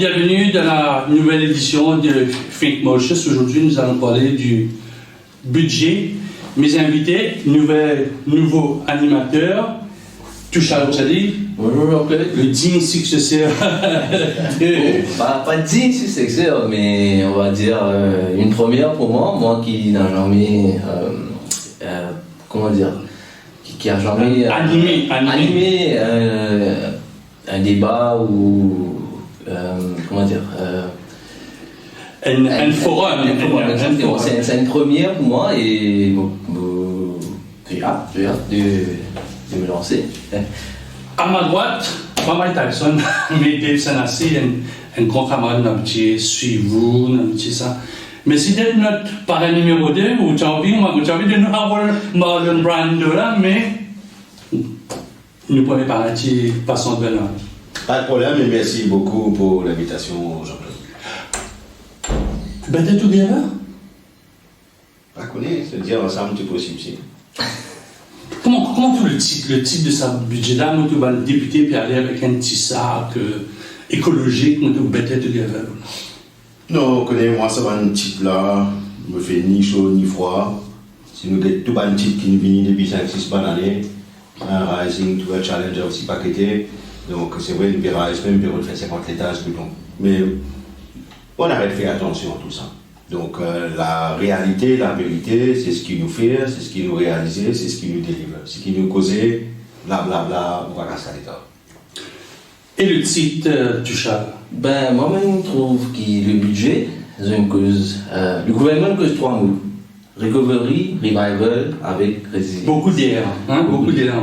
bienvenue dans la nouvelle édition de Think Motions. Aujourd'hui, nous allons parler du budget. Mes invités, nouveau animateur, Touchal Chadi. Bonjour, le digne successeur. Pas digne successeur, mais on va dire une première pour moi qui n'a jamais, comment dire, qui a jamais animé un débat ou comment dire un forum. C'est une première pour moi et j'ai hâte de me lancer. À ma droite, pas Mike Tyson, mais Dave Sanassi, un grand camarade d'amitié, suivez-vous, d'amitié ça. Mais si c'est notre parrain numéro 2, ou tu as envie de nous avoir Marlon Brando là, mais nous prenons par un petit passant de là. Pas de problème, et merci beaucoup pour l'invitation, Jean-Claude. Better Together? Pas connaître, se dire ensemble, c'est possible aussi. Comment tout le titre de sa budget-là, moi, tu vas le député puis aller avec un petit sac écologique, moi, tu Better Together? Non, connais-moi, ça va un type là, me fait ni chaud ni froid. Si nous avons tout un type qui nous vient depuis 5-6 bonnes années, un Rising, tout un Challenger aussi paqueté. Donc c'est vrai, une Rise, même bureau de fait 50 étages, tout long. Mais on arrête de faire attention à tout ça. Donc la réalité, la vérité, c'est ce qui nous fait, c'est ce qui nous réalise, c'est ce qui nous délivre. Ce qui nous cause, blablabla, on va casser l'état. Et le titre du chat? Ben, moi-même, je trouve que le budget, c'est une cause. Le gouvernement cause 3 mots: recovery, revival, avec résilience. Beaucoup d'air, hein? Beaucoup d'air.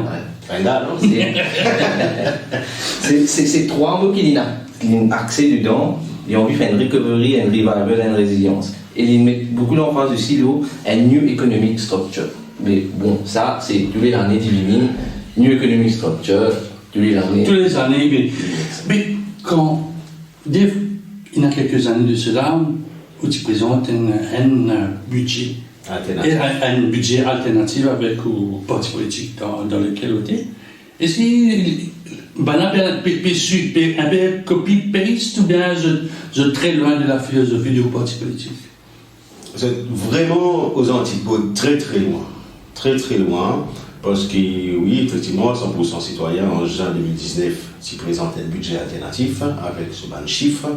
C'est 3 mots qui ont axé dedans. Ils ont envie de faire une recovery, un revival, une résilience. Et ils mettent beaucoup d'emphase aussi sur un new economic structure. Mais bon, ça, c'est tous les années divines. New economic structure, tous les années. Mais quand, il y a quelques années de cela, où tu présentes un budget alternatif avec le parti politique dans lequel on est, est-ce qu'il un peu copy-paste ou bien je très loin de la philosophie du parti politique? Vous êtes vraiment aux antipodes, très très loin. Très très loin. Parce que, oui, effectivement, 100% citoyen en juin 2019 s'y présente un budget alternatif avec ce ban de chiffres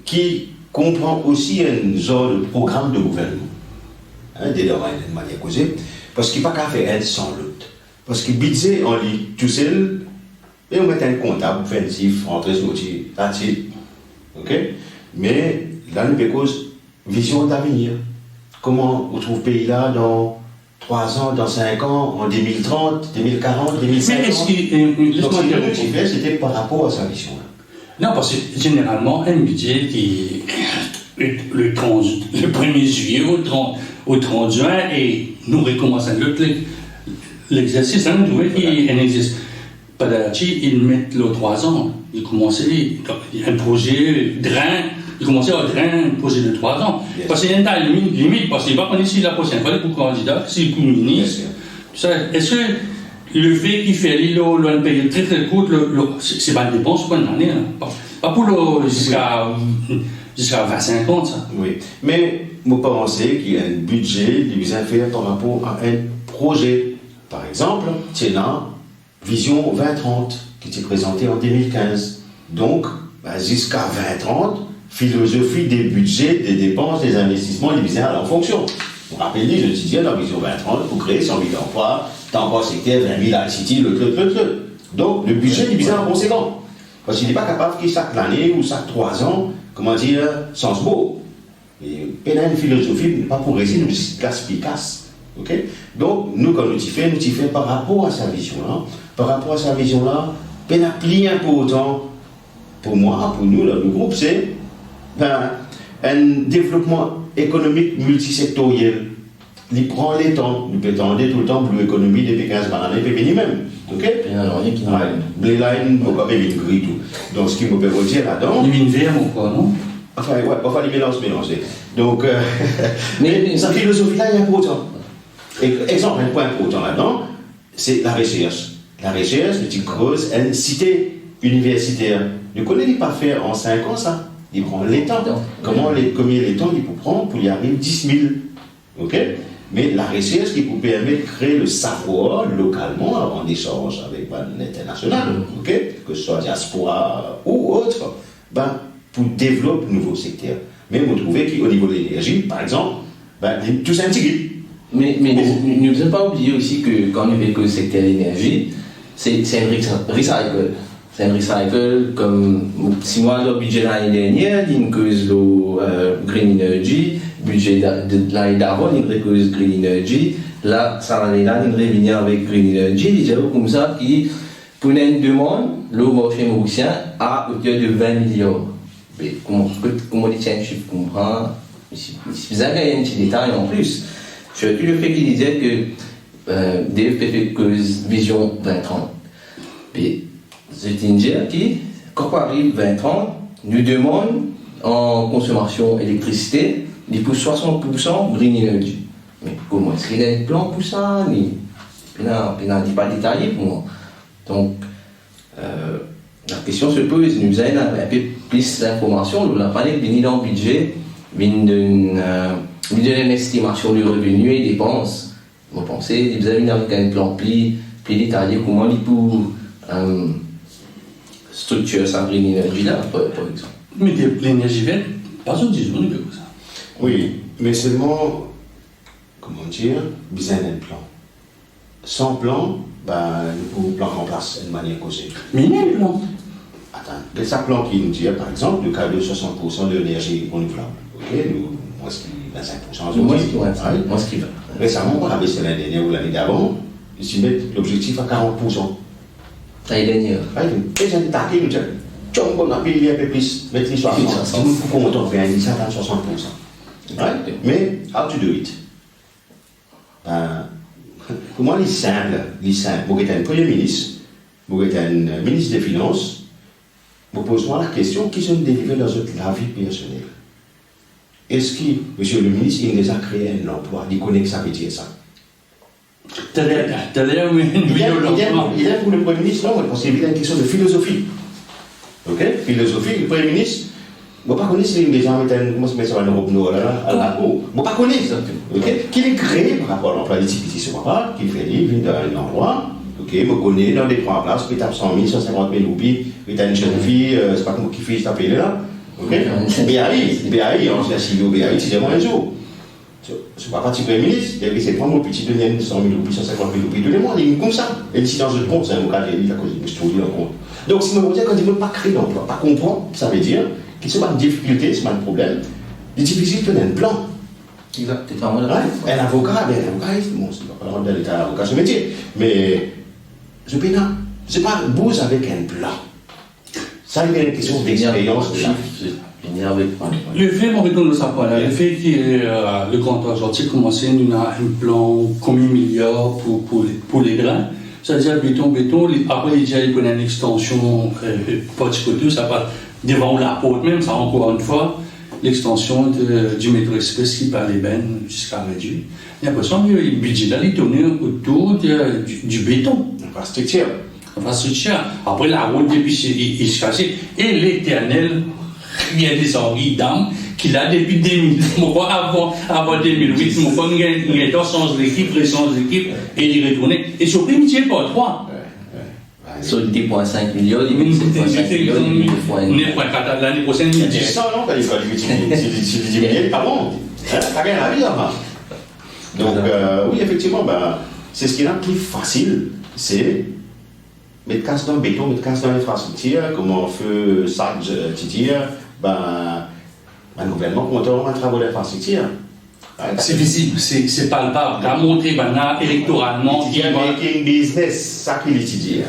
qui comprend aussi un genre de programme de gouvernement. Dès lors, de manière causée. Parce qu'il n'y a pas qu'à faire un sans l'autre. Parce que le budget, on lit tout seul et on met un comptable, fait un chiffre, rentrer sur l'outil, that's it. OK? Mais là, nous cause vision d'avenir. Comment on trouve le pays là dans 3 ans, dans 5 ans, en 2030, 2040, 2050. Mais est-ce qu'il. Donc, ce qu'il fait, c'était par rapport à sa vision. Non, parce que généralement, un budget qui le 1er juillet au 30 juin, et nous recommençons l'exercice, nous voyons qu'il existe. Padachi, ils mettent les 3 ans. Ils commençaient un projet drain. Ils commençaient à drain un projet de 3 ans. Yes. Parce qu'il y a une limite, parce qu'il va connaître si la prochaine fois pour candidat, si pour ministre. Est-ce que le fait qu'il fait l'îlot, le payer très très court, c'est pas une dépense pour une année. Pas pour jusqu'à 25 ans, ça. Oui. Mais vous pensez qu'il y a un budget divisé à faire par rapport à un projet. Par exemple, c'est là. Vision 2030 qui était présentée en 2015. Donc, jusqu'à 2030, philosophie des budgets, des dépenses, des investissements divisés en fonction. Vous vous rappelez, je disais dans Vision 2030, pour créer 100 000 emplois, tant par secteur, 20 000 à la City, le. Donc, le budget divisé en conséquent. Parce qu'il n'est pas capable que chaque année ou chaque 3 ans, comment dire, sans ce mot. Et une philosophie, pas pour résister, nous casse. OK? Donc, nous, quand nous y faisons par rapport à sa vision-là. Par rapport à sa vision-là, ben, la plus important pour moi, pour nous, le groupe, c'est un développement économique multisectoriel. Il prend les temps. Nous prétendons tout le temps pour l'économie depuis 15 années, puis venir même. OK? Les lines, pourquoi pas une grille tout. Donc, ce qui me peut vous dire là-dedans. Les mines vertes ou quoi, non? Enfin, les mélanger. Donc, mais sa philosophie-là, il y a important. Exemple, un point important là-dedans, c'est la recherche. La recherche, tu creuses une cité universitaire. Ne connaît pas faire en 5 ans ça. Il prend les temps. Combien les temps il peut prendre pour y arriver 10 000. Ok? Mais la recherche qui vous permet de créer le savoir localement en échange avec l'international, ok? Que ce soit diaspora ou autre, pour développer de nouveaux secteurs. Mais vous trouvez qu'au niveau de l'énergie, par exemple, tout ça un petit guide. Mais ne vous avez pas oublier aussi que quand on fait que le secteur de l'énergie, c'est un recycle. C'est un recycle comme si moi le budget de l'année dernière, il y a une cause de Green Energy, budget de l'année d'avant, il y a une cause de Green Energy, là, ça l'année là, il revient avec Green Energy, il y a comme ça qui, pour une demande, le marché mauricien à hauteur de 20 milliards. Mais comment dit un chiffre comprend, si vous avez un petit détail en plus, surtout le fait qu'il disait que DFP fait cause vision 2030. Mais c'est une dire qui, quand on arrive 2030, nous demande en consommation d'électricité, il pour 60% green energy. Mais comment est-ce qu'il y a un plan pour ça? Il n'a pas détaillé pour moi. Donc, la question se pose, nous avons un peu plus d'informations, nous n'avons pas venu dans le budget, venu d'une estimation du revenu et dépenses. Vous pensez, vous avez avec un plan plus détaillé, comment il peut structurer sa green energy là, par exemple. Mais l'énergie verte, pas sur 10 jours, ça. Oui, mais seulement, comment dire, besoin d'un plan. Sans plan, le plan remplace une manière causée. Mais il y a un plan. Attends, il y a un plan qui nous dit, par exemple, le cas de 60% de l'énergie renouvelable. Ok, moi, c'est 25%. Moi, ce qui va. Récemment, on avait fait l'année dernière ou l'année d'avant, ils mettent l'objectif à 40%. L'année dernière. Et j'ai attaqué, nous disons, tu as un peu plus, mettre les 60%. Il faut qu'on retourne vers 60%. Ouais. Mais, how to do it? Pour moi, c'est simple. Vous êtes un Premier ministre, vous êtes un ministre des Finances, vous posez-moi la question qui sont délivrés dans la vie personnelle. Est-ce que, monsieur le ministre, il déjà créé un emploi? Il connaît que ça veut dire ça. T'as l'air, mais une vidéo d'emploi. Il est pour le Premier ministre, non, parce qu'il y a une question de philosophie. Ok? Philosophie, le Premier ministre. Je ne sais pas si les gens comment se mettent sur l'Europe Nord, à la cour. Je ne sais pas ça. Qu'il est créé par rapport à l'emploi des petits sur papa, qui fait il vient d'un endroit, ok, me connaît dans des trois places, puis tape 100 000, 150 000 roupies, puis t'as une jeune fille, c'est pas comment qui fait taper là. Ok? BAI, on se laisse au BAI, c'est un jour. C'est pas parti Premier ministre, il a c'est prendre mon petit donner 100 000 roupies, 150 000 roupies, donnez-moi, il est comme ça. Et d'ici dans le compte, c'est un mot carré, il a causé, je trouve, en compte. Donc, si je me dis, quand il ne veut pas créer d'emploi, pas comprendre, ça veut dire que ce n'est pas une difficulté, ce n'est pas un problème. Il est difficile de donner un plan. Exact. Un avocat, bon, c'est pas le rôle de l'État, avocat, ce métier. Mais, je ne sais pas, vous avec un plan. Ça, il y a une question d'expérience. Le fait, on retourne ça pas là. Le fait que le Grand Argentier commençait à avoir un plan combien de milliards pour les grains. C'est-à-dire béton, après il y a une extension, pas de côté, ça va devant la porte même, ça encore une fois, l'extension du métro express qui par les bennes jusqu'à réduire. J'ai l'impression que le budget là, il tournait autour du béton. Infrastructure. Après la route, depuis il se cassait. Et l'éternel, il y a des anguilles d'âme qu'il a depuis 2000, avant 2008, il a changé d'équipe, et il est retourné. Et sur le métier, pas 3. Sur 10,5 millions, il met 7,5 millions, il met 9,4 l'année prochaine. Il dit ça, non, quand il dit, il pas bon. T'as gagné la vie là-bas. Donc, oui, effectivement, c'est ce qui est le plus facile, c'est mettre casse dans le béton, mettre casse dans l'infrastructure, comment on fait ça, tu dis, le gouvernement compte un travail d'infrastructure. C'est visible, c'est palpable. La montrer électoralement. Il y a making business, ça qu'il étudie.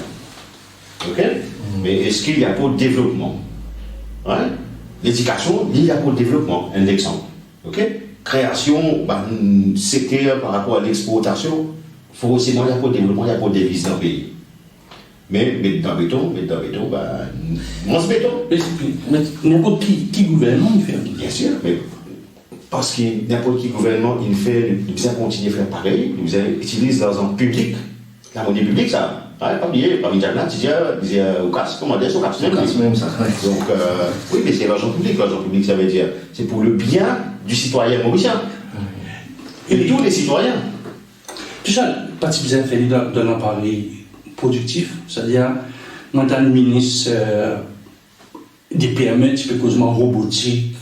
Ok? Mais est-ce qu'il y a pour le développement? Ouais? L'éducation, il y a pour le développement, un exemple. Ok? Création, secteur par rapport à l'exportation, forcément, il y a pour le développement, il y a pour le devise dans le pays. Mais dans le béton, on se béton. Mais n'importe qui gouvernement il fait. Bien sûr, mais parce que n'importe qui gouvernement il fait, il doit continuer à faire pareil, il utilise l'argent public, la monnaie publique, ça Ah, pas oublier, parmi Jana, tu disais au casse, comment dire, au casse même ça. Ouais. Donc, oui, mais c'est l'argent public. L'argent public, ça veut dire, c'est pour le bien du citoyen mauricien. Et tous les citoyens. Tu sais, parti bien fait d'un appareil productif, c'est-à-dire, quand tu as le ministre des PME, tu fais quasiment robotique,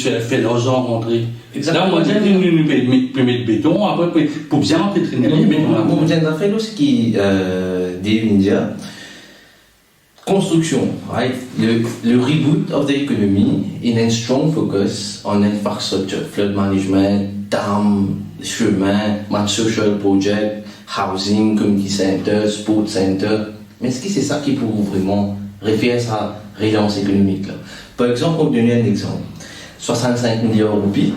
fait l'argent rentrer. Là, on va dire, nous mettre de béton, après, pour bien entraîner les béton. Mon bien d'affaires, c'est qui dit India. Construction, right? Le reboot of the economy in a strong focus on infrastructure, flood management, dam, chemin, social project, housing, community center, sport center. Mais est-ce que c'est ça qui pour vraiment référer à sa relance économique là? Par exemple, pour donner un exemple, 65 milliards de roupies,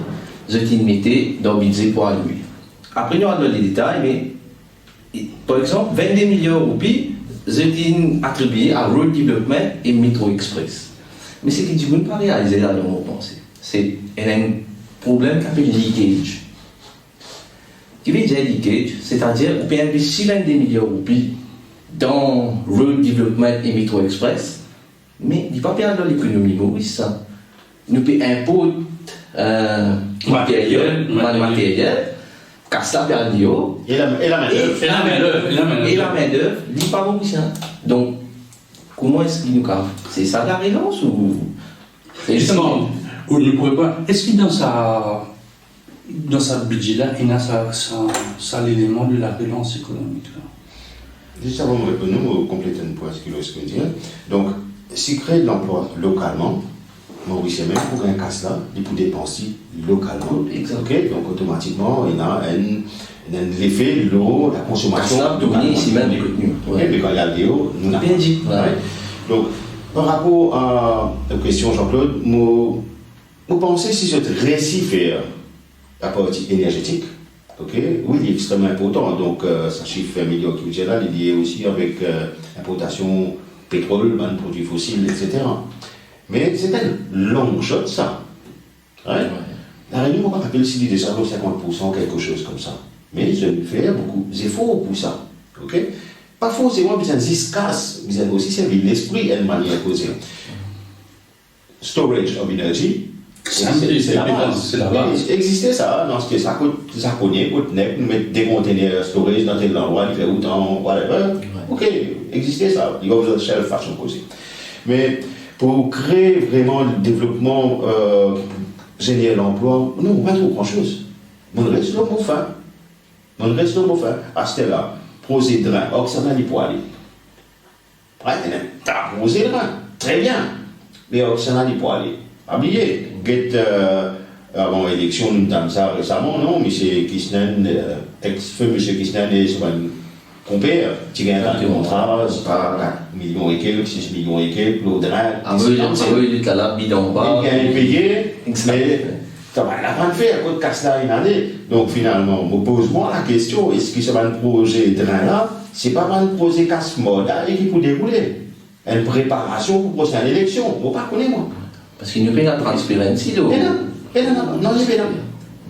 je t'ai mis dans le budget pour allouer. Après, nous allons dans les détails, mais par exemple, 22 milliards de roupies, je t'ai attribué à Road Development et Metro Express. Mais ce que tu ne peux pas réaliser là dans mon pensée, c'est qu'il y a un problème qui s'appelle leakage. Qui veut dire leakage, c'est-à-dire qu'on peut investir 22 milliards de roupies dans Road Development et Metro Express, mais il n'y a pas bien dans l'économie maurice ça. Nous payons impôts matériel, casse la perdio. Et la main-d'œuvre. Et la main-d'œuvre, il n'est pas mauricien. Donc, comment est-ce qu'il nous cave? C'est ça la relance ou. Justement, on ne pourrait pas. Est-ce que dans sa budget-là, il y a ça l'élément de la relance économique là? Juste avant de répondre, nous compléter un point ce que je veux dire. Donc, si créer de l'emploi localement, Mauricien même pour un casse là, il peut dépenser localement. Okay? Donc, automatiquement, il y a un effet, l'eau, la consommation. Ici même des contenus. Mais quand il y a l'eau, nous n'avons pas. Bien dit. Ouais. Donc, par rapport à la question, Jean-Claude, vous pensez si je réussis faire la partie énergétique? Okay. Oui, il est extrêmement important. Donc, ça chiffre 1 million qui est là, il est lié aussi avec l'importation pétrole, produits fossiles, etc. Mais c'est un long shot, ça. Ouais. La Réunion, on va appeler si déjà 50%, quelque chose comme ça. Mais je vais faire beaucoup d'efforts pour ça. Okay. Pas forcément besoin d'escasse, besoin aussi servir l'esprit et une manière de causer. Storage of energy. C'est là-bas. Il existait ça, dans ce que ça coûte, ça connaît, nous mettre des conteneurs storage dans tel endroit, il fait autant, whatever. Ok, existait ça, il y a besoin de chaque façon posée. Mais pour créer vraiment le développement, générer l'emploi, non, pas trop grand-chose. On reste là pour faire. On reste là pour faire. À ce là, projet de drain, ça va aller pour aller. Ouais, t'as posé le drain, très bien. Mais ça va aller pour aller. Habillé. Avant l'élection, nous avons ça récemment, non, M. Kisnen, ex-feu M. Kisnen et son compère, qui a un contrat, c'est pas 1 million et quelques, 6 millions et quelques, l'eau drain. Ah oui, il est là, bidon bas. Il a payé, mais ça va la faire, à cause de casse-là une année. Donc finalement, me pose-moi la question, est-ce que ce projet drain-là, c'est pas un projet casse-mode et qui peut dérouler? Une préparation pour la prochaine élection, vous ne connaissez pas, moi. Parce qu'il n'y a pas de transparence. Non, il n'y a pas.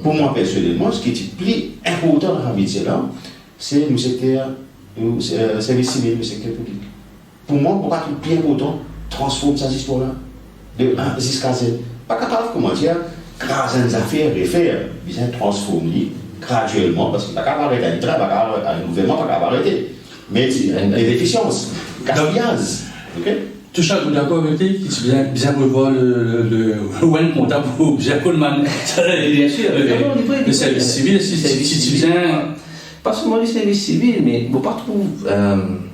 Pour moi, personnellement, ce qui est plus important dans la vie de cela, c'est le secteur, le service civil, le secteur public. Pour moi, pour pas tout bien important, transformer cette histoire-là, de A jusqu'à Z. Pas capable, comment dire, grâce à des affaires et faire, bien transformer graduellement, parce qu'il n'y a pas capable d'arrêter un train, un gouvernement, pas capable d'arrêter. Mais les efficiences, gaspillage. Ok? Tout ça, vous d'accord avec lui, qui bien revoir le comptable ou bien Coleman. Bien sûr. Le service civil, si tu viens. Pas seulement le service civil, mais vous ne pas trouver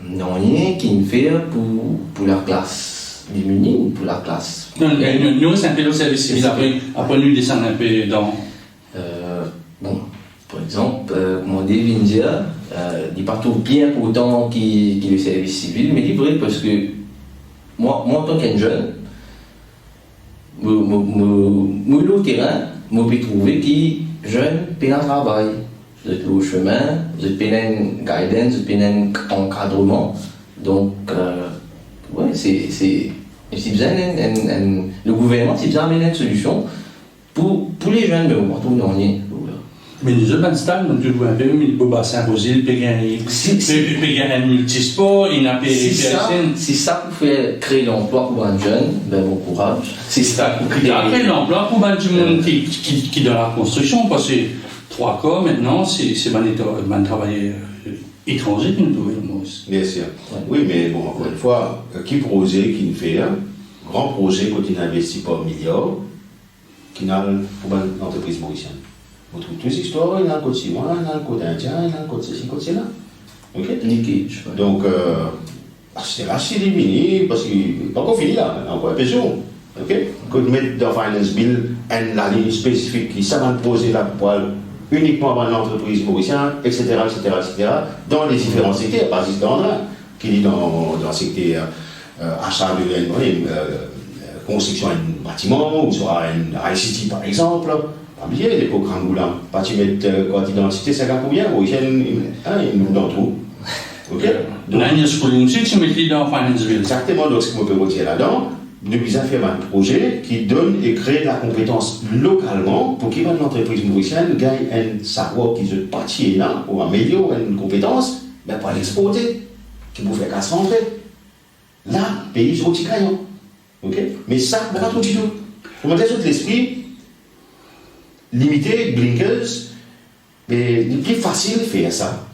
rien qui me fait pour la classe démunie, pour la classe. Non, nous, c'est un peu le service civil, après nous descendre un peu dans. Bon, par exemple, mon Devindia, il n'est pas tout bien autant que le service civil, mais il est vrai parce que. Moi, en tant qu'un jeune, au terrain, je peux trouver que jeune peut un travail. Je suis au chemin, je peux un guidance, je peux un encadrement. Donc, ouais, c'est besoin le gouvernement, c'est besoin d'amener une solution pour les jeunes, mais on ne trouve rien. Mais nous avons un stade, nous devons un peu, mais le bassin Bosile, payer un multisport, il n'a pas si ça pour faire créer l'emploi pour un jeune, ben bon courage. C'est ça pour créer l'emploi pour un monde qui dans la construction, parce que 3 cas maintenant, c'est un travail étranger que nous devons. Bien sûr. Ouais. Oui, mais bon, encore une fois, qui projet, qui nous fait un grand projet quand il investit pas milliards, qui n'a pour une entreprise mauricienne. On trouve toutes les histoires, il y a un côté chinois, il y a un côté indien, il y a un côté ceci, côté là. Ok? Nickel. Donc, c'est assez éliminé parce qu'il n'est pas encore fini là, encore un peu sûr. Ok? Quand on met dans Finance Bill la ligne spécifique qui s'avance poser la poêle uniquement dans l'entreprise mauricienne, etc., dans les différents secteurs, pas juste dans l'un, qui dit dans le secteur achat de construction d'un bâtiment, ou soit un ICT par exemple. Pas oublier les programmes là. Pas tu mets carte d'identité, ça gagne combien? Oui, il nous dans tout. Ok? Donc, tu mets dans Finance Bill. Exactement, donc ce qu'on peut retirer là-dedans, nous avons fait un projet qui donne et crée de la compétence localement pour qu'une entreprise mauricienne gagne un savoir qui se partit là, ou améliorer une compétence, mais pas l'exporter, qui vous fait qu'à se rentrer. Là, le pays est au caillon. Ok? Mais ça, on va tout du tout. Pour mettre tout l'esprit, limiter, blinkers, mais il est plus facile de faire ça.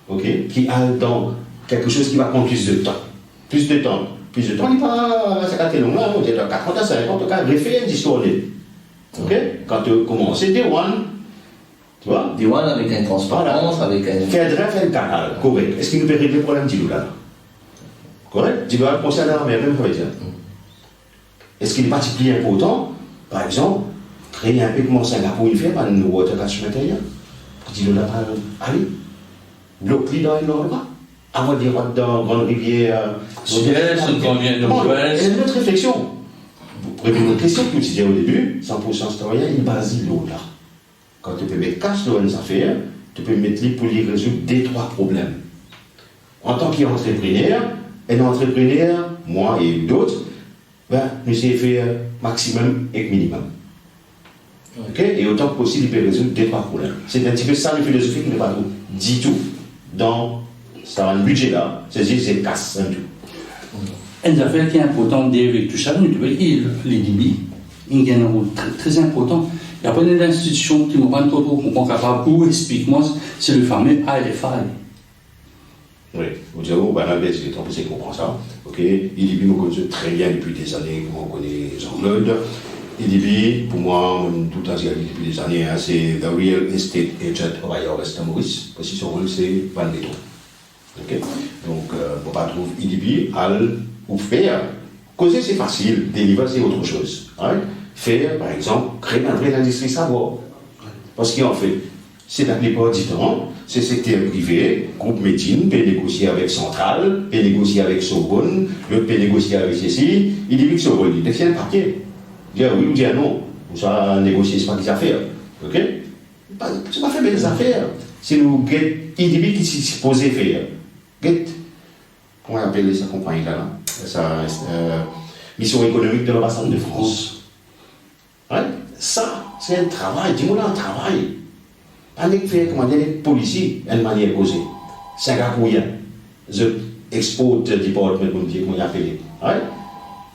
Ok? Qui a dans quelque chose qui va prendre plus de temps. Plus de temps, il n'est pas ça long là, on est dans 40 à 50 cas, référer d'histoire. Ok? Quand tu commences, c'est Day One. Tu vois? Day One avec une transparence, avec un. Faire un canal, correct. Est-ce qu'il nous peut régler le problème d'Ilou là? Correct? Tu dois penser à la mer, même dire. Est-ce qu'il est particulièrement important, par exemple, créer un peu comme Singapour il fait, par une water catchment area? Dis-le là, allez, bloquer dans le nord, avant de dire dans grande rivière. Sud-Est, convient de l'Ouest. Et une autre réflexion. Pour répondre à une question que tu disais au début, 100% citoyen, il base l'eau là. Quand tu peux mettre cash dans une affaire, tu peux mettre pour y résoudre 2-3 problèmes. En tant qu'entrepreneur, un entrepreneur, moi et d'autres, ben, nous essayons de faire maximum et minimum. Okay? Et autant que possible, il peut résoudre 2-3 problèmes. C'est un petit peu ça, la philosophie qui n'est pas tout. Dit tout. Dans un budget là, c'est casse un tout. Une affaire qui est importante avec tout ça, nous devons dire les débits, il y a un rôle très important. Il y a pas d'institution qui ne m'ont pas trop capable, ou explique-moi, c'est le fameux AFI. Oui, vous dites, oh, ben là, c'est trop possible qu'on comprend ça. Ok, IDB me connaît très bien depuis des années, comme on connaît Jean-Claude. IDB, pour moi, tout à fait depuis des années, hein, c'est The Real Estate Agent of IRS Maurice, parce que son rôle, c'est vendre les taux. Ok, donc, on ne pas trouver IDB ou faire. Causer, c'est facile, délivrer, c'est autre chose. Right? Faire, par exemple, créer une vraie industrie savoir. Parce qu'en fait, c'est la plupart du temps, c'est secteur privé, groupe médecine, peut négocier avec Centrale, peut négocier avec Sorbonne, l'autre peut négocier avec ceci, il dit que Sorbonne, il fait un papier. Dire oui ou dire non. Ou ça, négocier, c'est pas des affaires. Ok? C'est pas faire des affaires. C'est nous get IDB qui s'est supposé faire. Get, comment on appelle ça compagnie là? Ça, mission économique de l'ambassade de France. Right? Ça, c'est un travail, dis-moi là un travail. Pas de faire, comment dire, les policiers, d'une manière causée. Singapourien, the export department, comme on appelle. Right?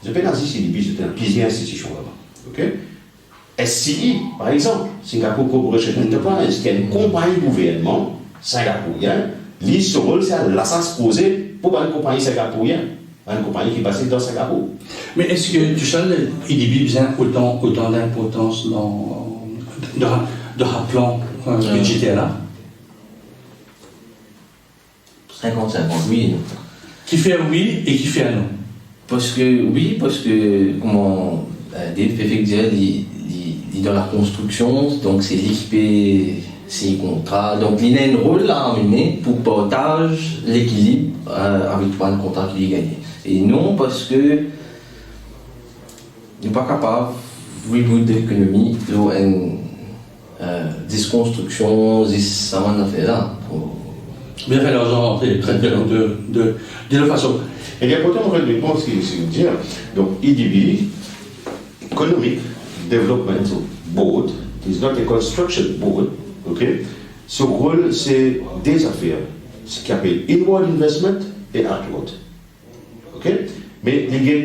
Je peux dire ici, c'est une plusieurs institutions là-bas. Ok? SCI, par exemple, Singapore Corporation Enterprise, qui est une compagnie gouvernement singapourien, son rôle, c'est à l'assas posé pour une compagnie singapourienne, une compagnie qui est basée dans Singapour. Mais est-ce que tu sais, IDB a autant d'importance dans un plan budgétaire là? 50-50, oui. Qui fait oui et qui fait non? Parce que, comment Dave Pefek disait, il dans la construction, donc c'est l'équipé, c'est le contrat. Donc il a un rôle là à mener pour partage l'équilibre avec le contrat qu'il a gagné. Et non parce que il n'est pas capable de reboot l'économie, une disconstruction, ça va faire là. Bien fait l'argent rentrer très bien de la façon. Et l'important en fait de pense c'est de dire, donc IDB, Economic Development Board, is not a construction board, Ok? Ce rôle, c'est des affaires, ce qu'on appelle inward investment et outward. Ok? Mais il y a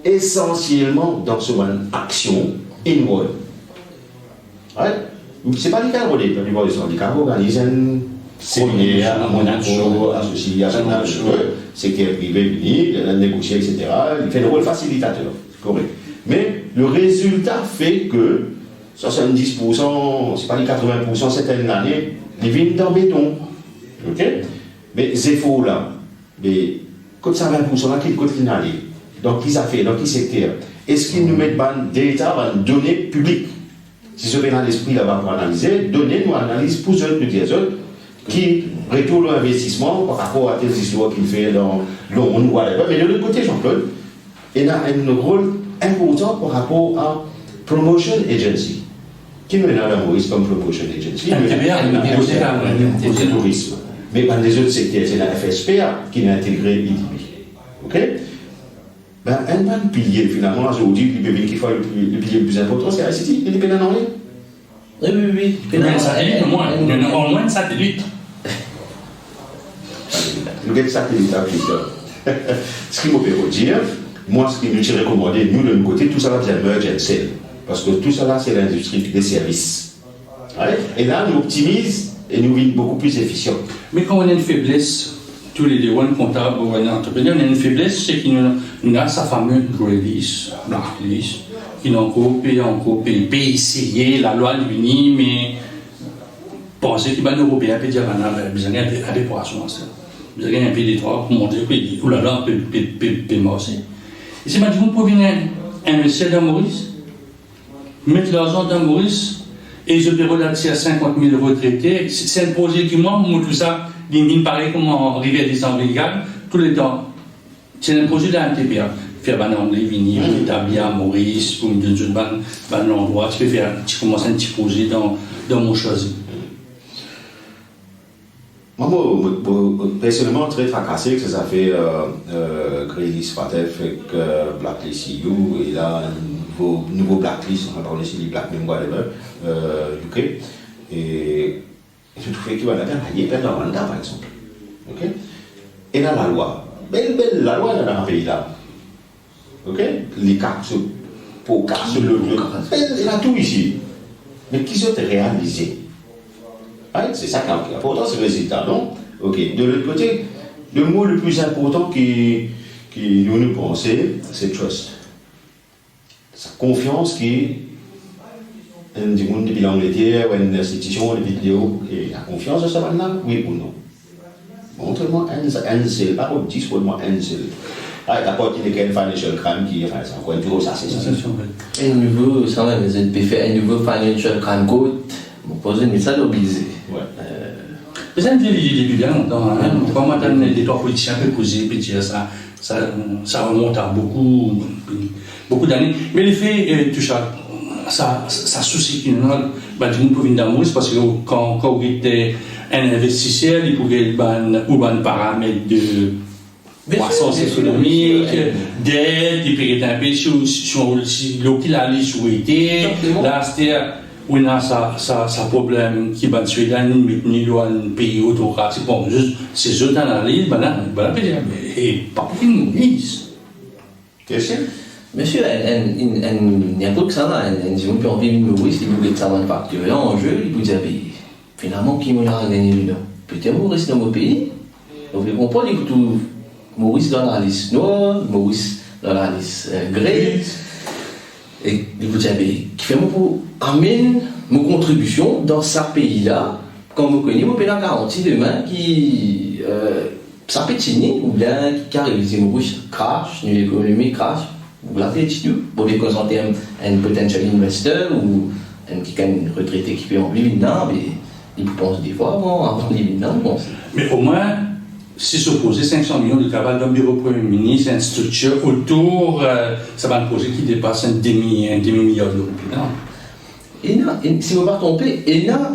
essentiellement dans ce moment action inward. Ouais? C'est pas le cas de l'Union des cas organise un séminaire à Monaco, associé à son âge, c'est qu'il est privé unique, il a négocié, etc. Il fait le rôle facilitateur, correct. Mais le résultat fait que 70%, c'est pas les 80% cette année, les vignes en béton. Ok? Mais ces faux-là, mais comme ça 20% là, qui continuent à aller, dans qui affaires, dans qui secteur, est-ce qu'ils nous mettent des data, des données publiques? Si ce dans l'esprit là-bas pour analyser, donnez-nous analyse pour eux, nous autres, qui retourne l'investissement par rapport à telles histoires qu'il fait dans l'ONU, whatever. Mais de l'autre côté, Jean-Claude, il a un rôle important par rapport à Promotion Agency. Qui nous est dans la Maurice comme Promotion Agency? Le tourisme. Mais dans les autres secteurs, c'est la FSPA qui a intégré l'IDB. Ok? Ben, un bon pilier, finalement, aujourd'hui, le pilier qui fait le pilier le plus important, c'est ICT, il est pénal en ligne. Oui. Il y a un satellite au moins. Il y en a au moins un satellite. Le gars satellite à Twitter. Ce qui m'opère dire, moi, ce qui nous recommandé, nous, de notre côté, tout ça là, c'est merge and sell. Parce que tout ça là, c'est l'industrie des services. Ouais? Et là, nous optimise et nous sommes beaucoup plus efficients. Mais quand on a une faiblesse, tous les deux, un comptable ou un entrepreneur, on a une faiblesse, c'est qu'on a sa fameuse release, blacklist, qui n'a encore payé, essayer la loi de l'Uni, mais penser qu'il va l'Européen peut dire qu'on a besoin de poissons. Vous avez un PD3 pour montrer que, oulala, on peut marcher. Et c'est maintenant pour venir investir dans Maurice, mettre l'argent dans Maurice, et je peux relater à 50 000 retraités. C'est un projet qui, moi, tout ça, il me paraît comment arriver à des Anglicans, tous les temps. C'est un projet de la NTPA. Faire un anglais, venir, établir à Maurice, pour me donner un endroit, tu commences un petit projet dans mon choisi. Moi, personnellement, très fracassé que ça fait Crédit Fatef avec Blacklist EU, et là, nouveau Blacklist, on va parler ici du Black Name, whatever, UK. Et je trouve qu'il va la gagner, perdre la mandat, par exemple. Ok? Et là, la loi. La loi dans un pays là. Ok? Les cartes, pour cartes, il a tout ici. Mais qui sont réalisés? C'est ça qui est important, c'est le résultat, non? Ok. De l'autre côté, le mot le plus important qui nous pensons, c'est trust. Sa confiance qui du monde depuis l'Angleterre ou une institution, une vidéo, et la confiance de ça maintenant, oui ou non? Montre-moi un seul, pas comme 10, montre-moi un seul. Ah, d'accord, il y a un financial crime qui, enfin, c'est encore un bureau, ça c'est ça. Un nouveau, ça va, mais peut faire un nouveau financial crime code, mon projet, mais ça l'oblige. Ouais. Mais ça me fait depuis bien longtemps. Quand moi, les trois politiciens peuvent causer, puis dire ça remonte à beaucoup d'années. Mais les faits, tout ça soucie qu'il y a du monde pour venir dans parce que quand on était un investisseur, il pouvait avoir un paramètre de croissance économique, d'aide, il peut être un peu sur l'eau qu'il allait souhaiter. Là, c'était où il a sa problème qui va suivre un pays autocratique. Bon, juste, c'est juste analyse, et pas pour une mise. Question? Monsieur, il y a beaucoup de ça, si on peut en vivre une Maurice, il vous ça manufacturer en jeu, il vous dit, finalement, qui m'a gagné le nom? Peut-être Maurice dans mon pays. Donc, vous comprenez que tout Maurice dans la liste noire, Maurice dans la liste grise. Et il vous dit, qui fait pour amener mon contribution dans ce pays-là, quand vous connaissez, vous pouvez la garantie demain qui ça peut signer, ou bien qui arrive, si Maurice crash, l'économie crash. Vous l'avez dit, vous pouvez présenter un potential investor ou un retraité qui peut en vivre dedans, mais il pense des fois avant de vivre dedans. Mais au moins, si s'opposer 500 millions de travail d'un bureau Premier ministre, une structure autour, ça va un projet qui dépasse un demi-milliard d'euros. Et là, si vous ne pas tromper, il y a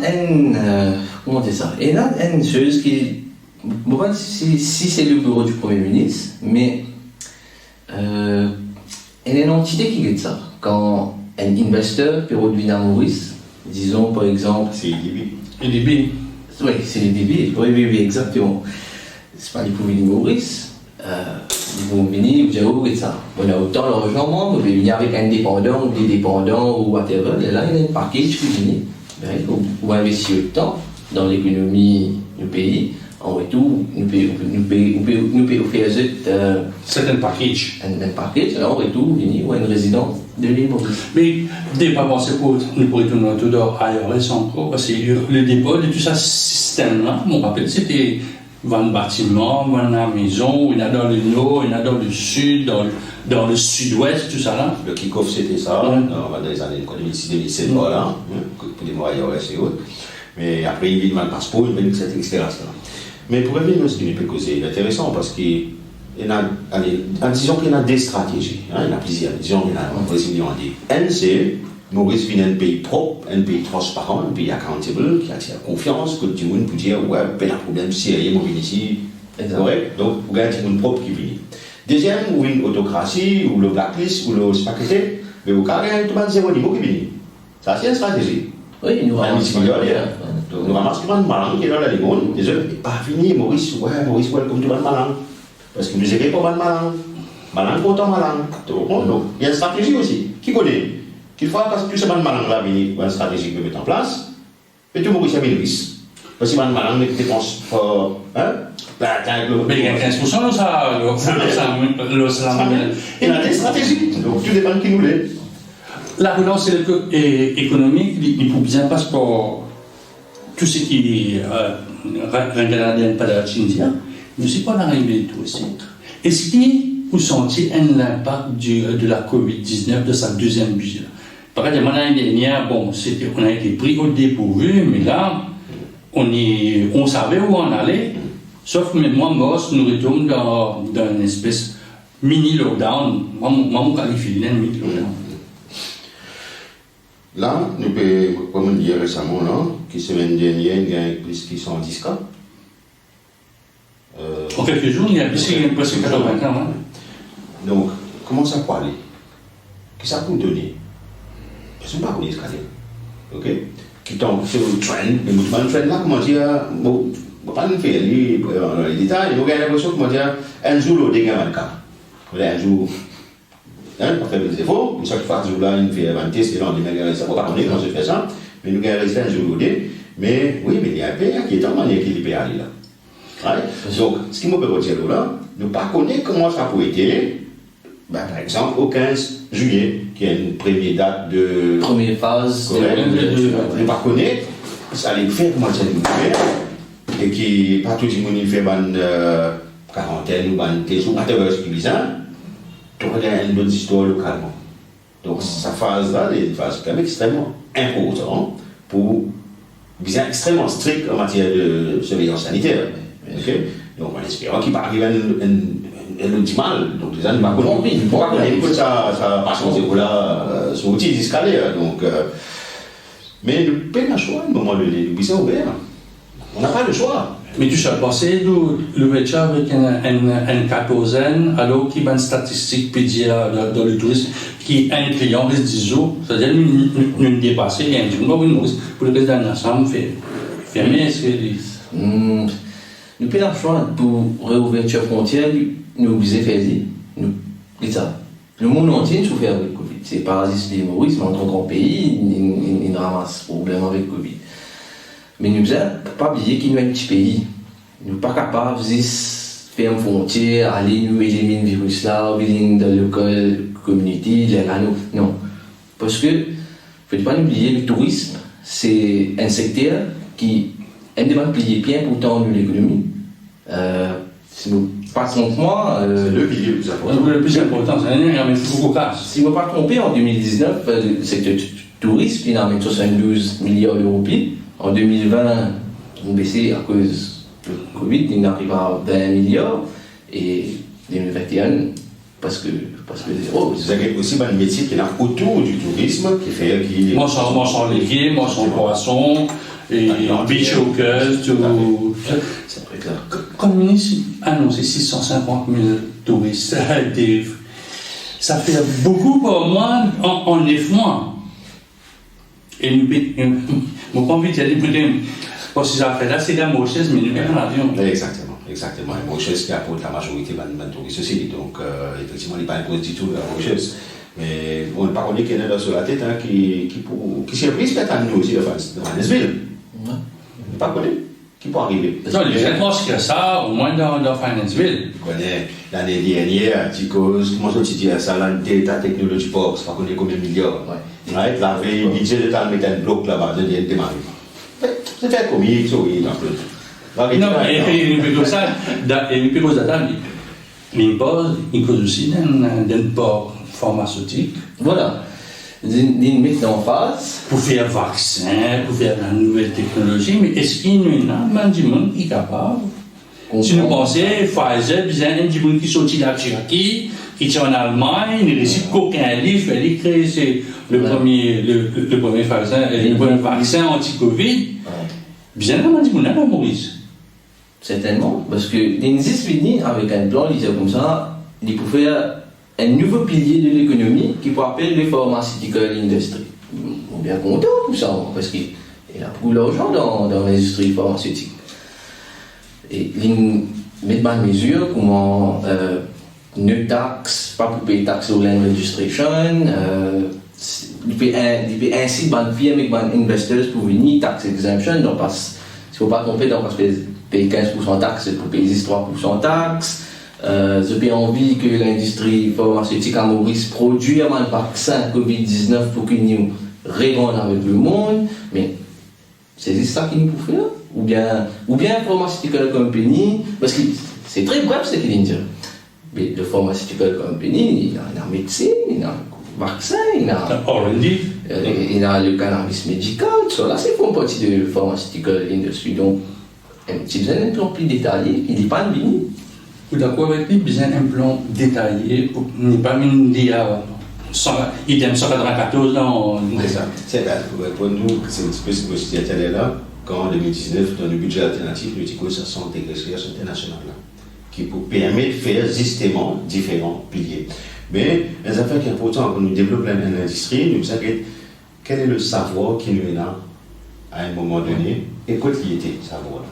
comment dire ça? Il y a une chose qui, si c'est le bureau du Premier ministre, mais il y a une entité qui dit ça. Quand un investeur peut redevenir Maurice, Disons par exemple. C'est IDB. IDB. Oui, c'est les débits. Oui, exactement. C'est pas les pouvoirs de Maurice. Ils vont venir, vous dire, ça. On a autant d'argent, on peut venir avec un dépendant ou des dépendants ou whatever. Et là, il y a un package qui vient. Ou investir autant dans l'économie du pays. En retour, nous pouvons faire C'est un package. un package. Alors, en retour, venir ou un résident de l'île Maurice. Mais des pas pensé pour nous pour retourner tout ailleurs, ils sont encore. Parce que le dépôt de tout ce système-là, je me rappelle, c'était dans le bâtiment, dans la maison, il y en a dans le nord, il y en a dans le sud, dans le sud-ouest, tout ça là. Le kick-off, c'était ça, dans les années 2006-2007, voilà, pour les mois ailleurs et autres. Mais après, il y a le passeport, il y a cette expérience là. Mais pour revenir à ce que je peux causer, c'est intéressant parce qu'il y a, disons qu'il y a des stratégies, il y en a plusieurs, disons qu'il y en a, on dit. Un, c'est Maurice vient d'un pays propre, un pays transparent, un pays accountable, qui attire confiance, que tout le monde peut dire, ouais, pas de problème sérieux, mon ici, correct. Donc, vous avez un propre qui vient. Deuxième, ou une autocratie, ou le blacklist, ou le spaqueté, mais vous avez tout le monde zéro niveau qui vient. Ça, c'est une stratégie. Oui, nous ramassons. Donc, nous ramassons tout le monde malin qui est dans la limonde. Désolé, mais pas fini, Maurice, Maurice, comme tout le monde malin. Parce que nous aimons pas malin. Malin content malin. Donc, il y a une stratégie aussi. Qui connaît? Qu'il faut que tout ce monde malin là, il y a une stratégie que mettre en place. Et tout Maurice a mis le risque. Parce que le malin ne dépense pas. Mais il y a 15% ça, il y a des stratégies. Donc, tout dépend de qui nous l'est. La relance économique, il faut bien passer pour tout ce qui est regardé par la Tunisie, mais c'est pas l'arrivée de tout aussi. Est-ce que vous sentez l'impact de la Covid-19 de sa deuxième bulle? Par exemple, l'année dernière, bon, on a été pris au dépourvu, mais là, on savait où on allait, sauf que moi, nous retournons dans une espèce mini-lockdown. Moi, je qualifie d'un mini-lockdown. Là, nous pouvons, comme on dit récemment, que semaine dernière, il y a plus de 110 cas. En quelques jours, il y a presque 80 cas. Donc, comment ça peut aller? Qu'est-ce que ça peut donner? Je ne sais pas comment ça va. Ok? Qui tombe sur le trend, mais le trend là, comment dire, je ne vais pas nous faire les détails, mais j'ai l'impression que, un jour, le dégât va le cas. Un jour. On fait des efforts, une chaque fois, là, on fait un test, et là, on dit, mais ça ne va pas connaître comment se fait ça, mais nous avons resté un jour mais oui, mais il y a un pays qui est en manière qui est allé là. Right? Donc, ce qui me peut dire là, nous ne connaissons pas comment ça peut être, par exemple, au 15 juillet, qui est une première date de. Première phase. Nous ne connaissons pas, ça allait faire comment ça nous fait, et qui, pas tout le monde fait une quarantaine ou une test ou whatever ce qui est bizarre. Il y a une autre histoire localement. Donc, sa phase-là est une phase quand même extrêmement importante pour bien extrêmement strict en matière de surveillance sanitaire. Okay? Donc, on espère qu'il va arriver un optimal. Donc, les gens ne vont pas connaître que ça passe en zéro là, sur outil d'escalier. Donc, mais le pays n'a pas le choix, au moment donné, le business est ouvert. On n'a pas le choix. Mais tu as pensé l'ouverture avec une quatorzaine, alors qu'il y a une statistique dans le tourisme qui est un client reste 10 jours, c'est-à-dire nous dépasser, il y a un jour, pour le reste de la nation, fermer, est-ce que. Nous avons le choix pour réouverture frontière, nous obligés de faire ça. Le monde entier nous souffre avec le Covid. C'est pas juste les Maurice, mais en tant que pays, ils ramassent problème avec le Covid. Mais nous ne pouvons pas oublier qu'il y a un petit pays. Nous ne sommes pas capables de faire une frontière, aller nous éliminer le virus là, aller dans le local community, les canaux. Non. Parce que, il ne faut pas oublier, le tourisme, c'est un secteur qui aime de plier bien pourtant de l'économie. Si vous pas contre moi. C'est le pilier le plus important. Le plus important, c'est un ramène beaucoup de cas. Si je ne me pas trompé, en 2019, le secteur tourisme, il ramène 72 milliards d'euros. En 2020, ils ont baissé à cause du Covid, ils n'arrivent à 20 milliards. Et 2021, parce que zéro. Vous avez aussi un métier qui est autour du tourisme, qui fait. Moi, sans légumes, moi, sans poisson, et beach hawkers, tout. C'est très clair. Comme le ministre a annoncé 650 000 touristes, ça fait beaucoup pour moi en 9 mois. Et nous, mon pas envie d'aller peut-être, parce que ça fait là, c'est la mauvaise, mais nous, en avion. Exactement, exactement. La mauvaise qui apporte la majorité de touristes aussi. Donc, effectivement, il n'est pas imposé du tout la mauvaise. Mais on ne pas connaît qu'il y en a sur la tête qui surprise peut-être à nous aussi de Finance-Ville. On ne pas connaît qui peut arriver. Non, les gens pensent que ça, au moins dans Finance-Ville. On connaît l'année dernière, comment tu dis ça, la technologie port, c'est pas qu'on est combien de milliards. Right? La veille, il disait de mettre un bloc là-bas, de démarrer. C'est fait comique, ça, oui, dans le. Non, et puis comme ça, et puis comme ça, il pose, il cause aussi d'un port pharmaceutique. Voilà. Ils mettent en face. Pour faire vaccin, pour faire la nouvelle technologie, mais est-ce qu'il y en a du monde qui est capable? Si nous pensons, Pfizer, il y a des gens qui sont sortis de la Turquie, qui sont en Allemagne, ils réussissent qu'aucun livre, il créé le premier vaccin anti-Covid. Bien évidemment, du monde là, Maurice. Certainement, parce que l'INSIS finit avec un plan, il comme ça, il peut faire un nouveau pilier de l'économie qui peut appeler le pharmaceutical industry. On est bien content tout ça, parce qu'il y a beaucoup d'argent dans l'industrie pharmaceutique. Et ils mettent en mesure comment ne taxe, pas pour payer taxe sur l'industration, il peut ainsi ban firmes et ban investors pour venir tax exemption, donc parce qu'il ne faut pas tromper, donc parce que payer 15% taxe pour payer 3% taxe. Je peux envie que l'industrie pharmaceutique à Maurice produise un vaccin Covid-19 pour qu'il nous répondre avec le monde, mais c'est ça qu'il nous faut faire, ou bien pharmaceutical company, parce que c'est très bref ce qu'il dit. Mais le pharmaceutical company, il a la médecine, il a le vaccin, il a le cannabis médical, tout ça là c'est pour une partie de pharmaceutical industry. Donc, si vous avez un plan plus détaillé, il n'est pas venu. Vous êtes d'accord avec lui, besoin d'un plan détaillé pour ne pas mener à idem 194 dans. C'est pour nous, c'est une espèce de situation là, quand en 2019, dans le budget alternatif, nous avons ça sont dégressés internationales qui peut permettre de faire justement différents piliers. Mais les affaires qui sont importantes pour nous développer l'industrie, nous savons quel est le savoir qui nous est là à un moment donné et quoi il était ce savoir-là.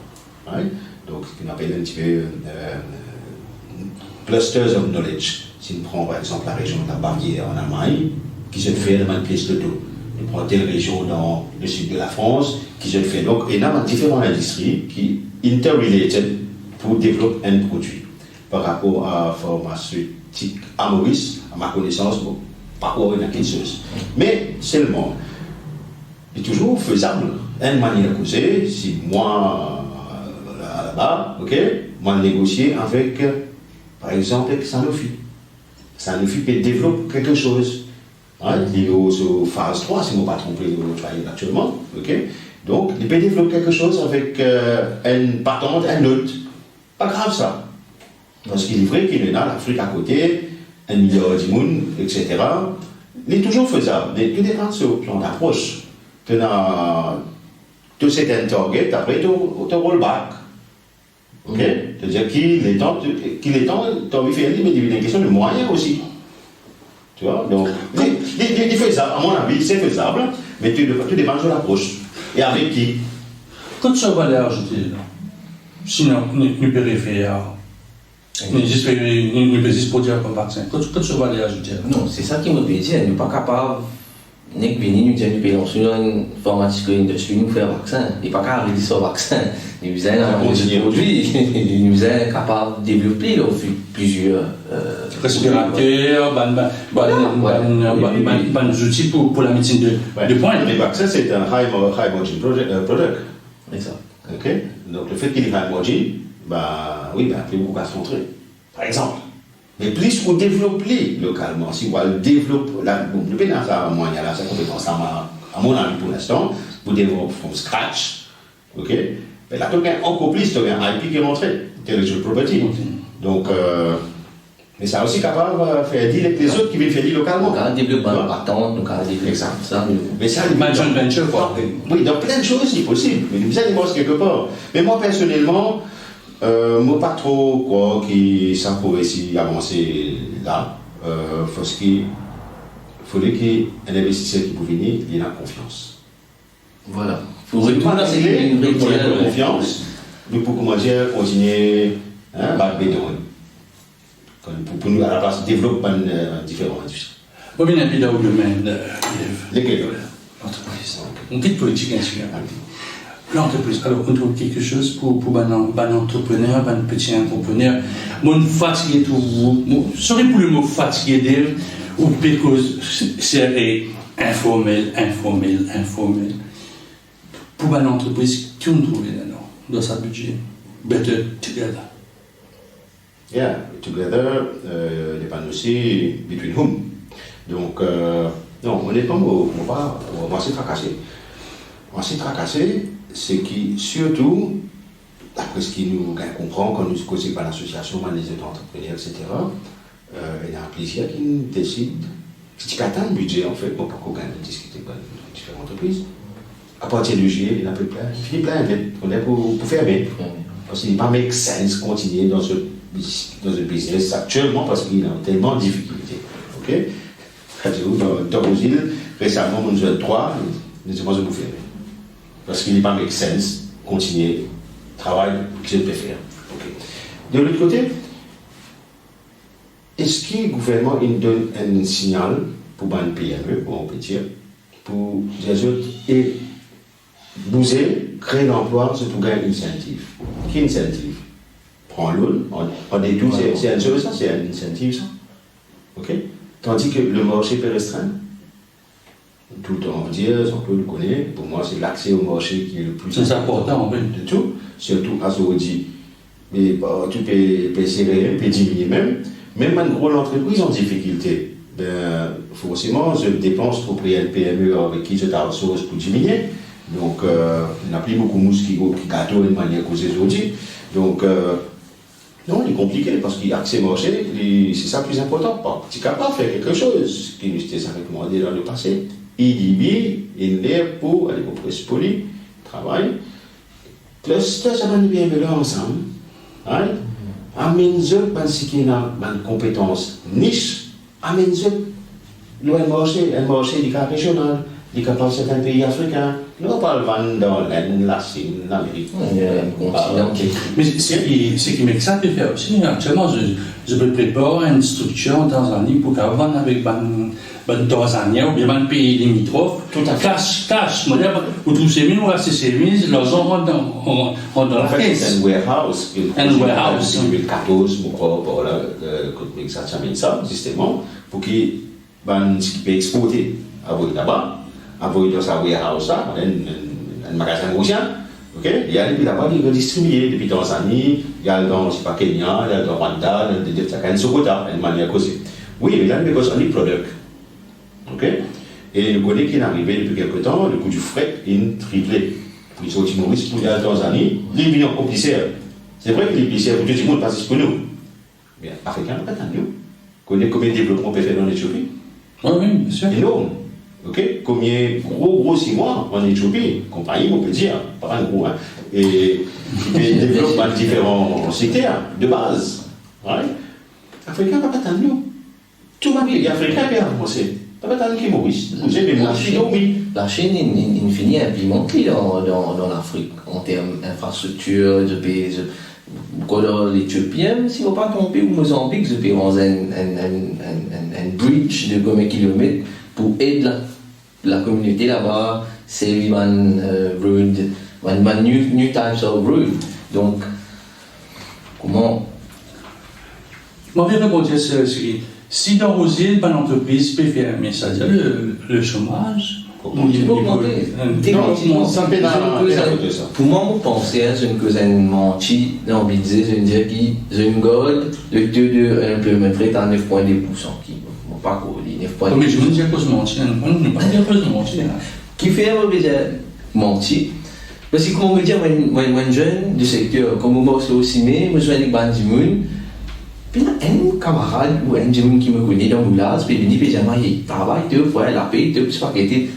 Right? Donc, ce qu'on appelle un petit peu clusters of knowledge. Si on prend par exemple la région de la Bavière en Allemagne, qui se fait dans une pièce de dos. On prend telle région dans le sud de la France, qui se fait. Donc, il y a différentes industries qui interrelated pour développer un produit. Par rapport à pharmaceutique à Maurice, à ma connaissance, bon, pas quoi il y a quelque chose. Mais seulement, c'est toujours faisable. Une manière de causer, si moi, là-bas, ok, moi négocier avec, par exemple, avec Sanofi. Sanofi peut développer quelque chose. Il est au phase 3, si je ne me pas trompé, au travail actuellement. ok. Donc, il peut développer quelque chose avec une patente, un autre. Pas grave ça. Parce qu'il est vrai qu'il est là, l'Afrique à côté, 1 milliard de monde, etc. Il est toujours faisable. Mais tout dépend sur le plan d'approche. Tu as un target, après tu roll back. Ok? C'est-à-dire qu'il est temps, tu as envie de faire, mais il y a une question de moyens aussi. Tu vois? Donc, il est faisable, à mon avis, c'est faisable, mais tout dépend de l'approche. Et avec qui? Quand ça va l'ajouter, sinon, nous peut faire. Nous peut juste produire comme vaccin. Quand ça va l'ajouter? Non, c'est ça qui me dit, elle n'est pas capable. Nek vini nous dire nous payons sur une pharmaceutique industrie nous faire vaccin et pas qu'à réaliser ce vaccin nous avons un produit nous est capable de développer plusieurs respirateurs ban outils pour la médecine de pointe. Les vaccins c'est un high margin product. Exact. Ok. Donc le fait qu'il est high margin, bah oui, il faut beaucoup à se montrer. Par exemple. Mais plus pour développer localement, si on va le développer, le pays n'a pas moyen, là, sa compétence, à mon avis pour l'instant, pour développer from scratch, ok? Mais là, tu as encore plus, tu as un IP qui est rentré, intellectual property. Donc, mais ça aussi capable de faire dire avec les autres qui viennent faire dire localement. Donc, on développe une patente, donc on développe ça. Mais ça, joint venture, quoi. Oui, dans plein de choses, c'est possible. Mais nous allons voir quelque part. Mais moi, personnellement, moi pas trop quoi qui ça pourrait s'y avancer là parce qu'il fallait qu'un investisseur qui peut venir il ait la confiance Voilà. Pour C'est pas retourner à cette réglé, une nous pour la vraie confiance, nous pour commencer à continuer à béton. Pour nous, à la place, développer différentes industries. Moi, bien, un peu là où domaine, Lesquelles? l'entreprise. On dit politique nationale. L'entreprise, alors on trouve quelque chose pour un entrepreneur, un petit entrepreneur. Moi, fatigué tout vous. Sorry pour le mot fatigué dire, ou parce c'est informel. Pour une entreprise, qui on trouve là-dedans, dans sa budget? Better together. Yeah, together, dépend aussi between whom. Donc, non, honnêtement, on va se tracasser. On va se tracasser, c'est qui, surtout, d'après ce qui nous comprend quand nous causons par l'association, les entrepreneurs, etc., il y a un plaisir qui nous décide, qui atteint le budget, en fait, pour qu'on gagne discuter avec différentes entreprises. À partir de juillet, il y en a peu plein, il finit plein, on est pour faire bien. Parce qu'il n'est pas make sense continuer dans ce business actuellement parce qu'il y a tellement de difficultés. Ok? Dans vos îles, récemment, on nous a 3, nous avons pas faire. Parce qu'il n'est pas make sense continuer travail que je peux faire. Okay. De l'autre côté, est-ce que le gouvernement il donne un signal pour une PME, pour on peut dire, pour les autres et bouger, créer l'emploi, surtout gagner une incentive? Quel incentive? Prends l'eau, on détourne, c'est une chose, ça, c'est un incentive, ça. Ok? Tandis que le marché peut restreindre. Tout le temps, on peut dire, Jean-Claude le connaît, pour moi, c'est l'accès au marché qui est le plus important de tout, surtout à Saoudi. Mais tout peut serrer, peut diminuer même. Même une grosse entreprise en difficulté, ben, forcément, je dépense pour créer un PME avec qui je t'outsource pour diminuer. Donc, il n'y a plus beaucoup de mousse qui gâteau de manière causée aujourd'hui. Donc, non, il est compliqué parce qu'il y a accès au marché, c'est ça le plus important. Tu es capable de faire quelque chose qui nous était recommandé dans le passé. IDB, il est pour aller au presse poli, travail. Plus, ça va nous bien là ensemble. Amène-je, parce qu'il y a une compétence niche, amène-je un marché du cas régional, du cas dans certains pays africains. Nous parlons dans l'Inde, la Chine, l'Amérique. Mais ce qui m'excite de faire aussi, actuellement, je me prépare une structure en Tanzanie pour qu'avant avec une Tanzanie ou bien un pays limitrophe, tout à fait. Cash, où tous ces mines, ces mines, l'argent rentre dans la caisse. Un warehouse. Un warehouse. 2014, je crois, pour ça, justement, pour qu'il puisse exporter à vous là-bas. Envoyer dans sa warehouse, un magasin gauchien, ok? Il y a depuis là-bas, il va distribuer depuis Tanzanie, il y a dans, je sais pas, Kenya, il y a dans Rwanda, il y a dans Sokota, d'une manière causée. Oui, il y a because only product, ok? Et le côté qui est arrivé depuis quelque temps, le coût du fret est triplé. Ils sont humoristes pour aller en Tanzanie, les millions complicaires. C'est vrai que les complicaires, pour tout le monde, passent pour nous. Mais Africains, pas tant nous. Connaît combien de développement on peut faire dans l'Éthiopie? Oui, bien sûr. Énorme. Ok, combien gros 6 mois en Éthiopie, compagnie, on peut dire, pas un gros, hein, et qui développe dans différents secteurs de base. Ouais. Africains, pas tant nous. Tout va bien, les Africains peuvent avancer. Pas tant qui Maurice. Vous avez la Chine, il finit implémentée dans l'Afrique en termes d'infrastructure, de pays. L'Éthiopie, si on ne va pas tomber au Mozambique, je peux avoir un bridge de combien de kilomètres pour aider la communauté là-bas, c'est une road, une new types of road. Donc, comment? Moi, je vais répondre à ce si dans vos îles, une entreprise peut faire, mais c'est-à-dire le chômage. Pour moi, je pense que une cause de menti, dans le budget, je dire que une gold, le taux de l'employment rate à 9,2%. Pas quoi, 9,2%. Mais je ne dis pas que je mentis, on ne peut pas dire que je mentis. Qui fait mentir? Parce que, comme on me dit, moi, jeune du secteur, comme moi, c'est aussi, mais je suis avec Bandi Moon. Puis là, un camarade ou un jeune qui me connaît dans le village, puis il dit, il travaille 2 fois, la paye 2 fois,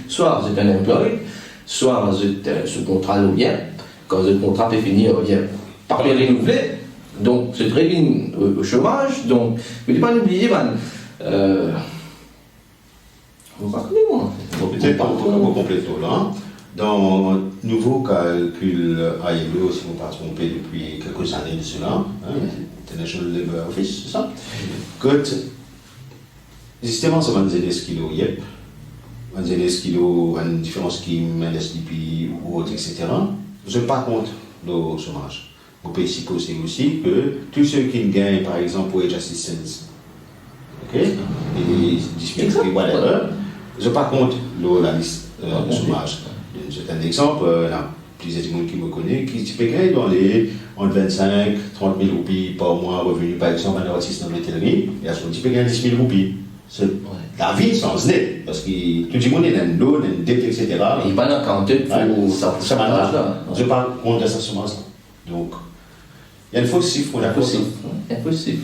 soit je suis un employé, soit je suis sous contrat loyer. Quand le contrat est fini, il n'y a pas de renouvelé. Donc, c'est très bien au chômage. Donc, il ne faut pas oublier, vous ne pas connaître moi. Peut-être pas pour compléter là. dans nouveau calcul ILO, si on ne pas trompé depuis quelques années de cela, hein, International Labour Office, c'est ça, que justement, c'est 20 kilo, yep, 20 kilo, une différence qui NSDP ou autre, etc. Je ne pas compte le chômage. Vous pouvez supposer aussi que tous ceux qui gagnent, par exemple, wage assistance, ok, et 10 000 whatever, je ne pas compte la liste de chômage. C'est un exemple, là, plusieurs gens qui me connaissent, qui peut gagner dans les entre 25 30 000 roupies par mois revenu, par exemple, un artiste dans l'hôtellerie, et à ce moment-là, tu peux gagner 10 000 roupies. La vie sans net, parce que tout le monde est un loan, une dette, etc. Il n'y a pas d'accountant pour ça là. Je parle contre de cette semence-là. Donc, il y a une fausse chiffre, on a fausse chiffre. Impossible.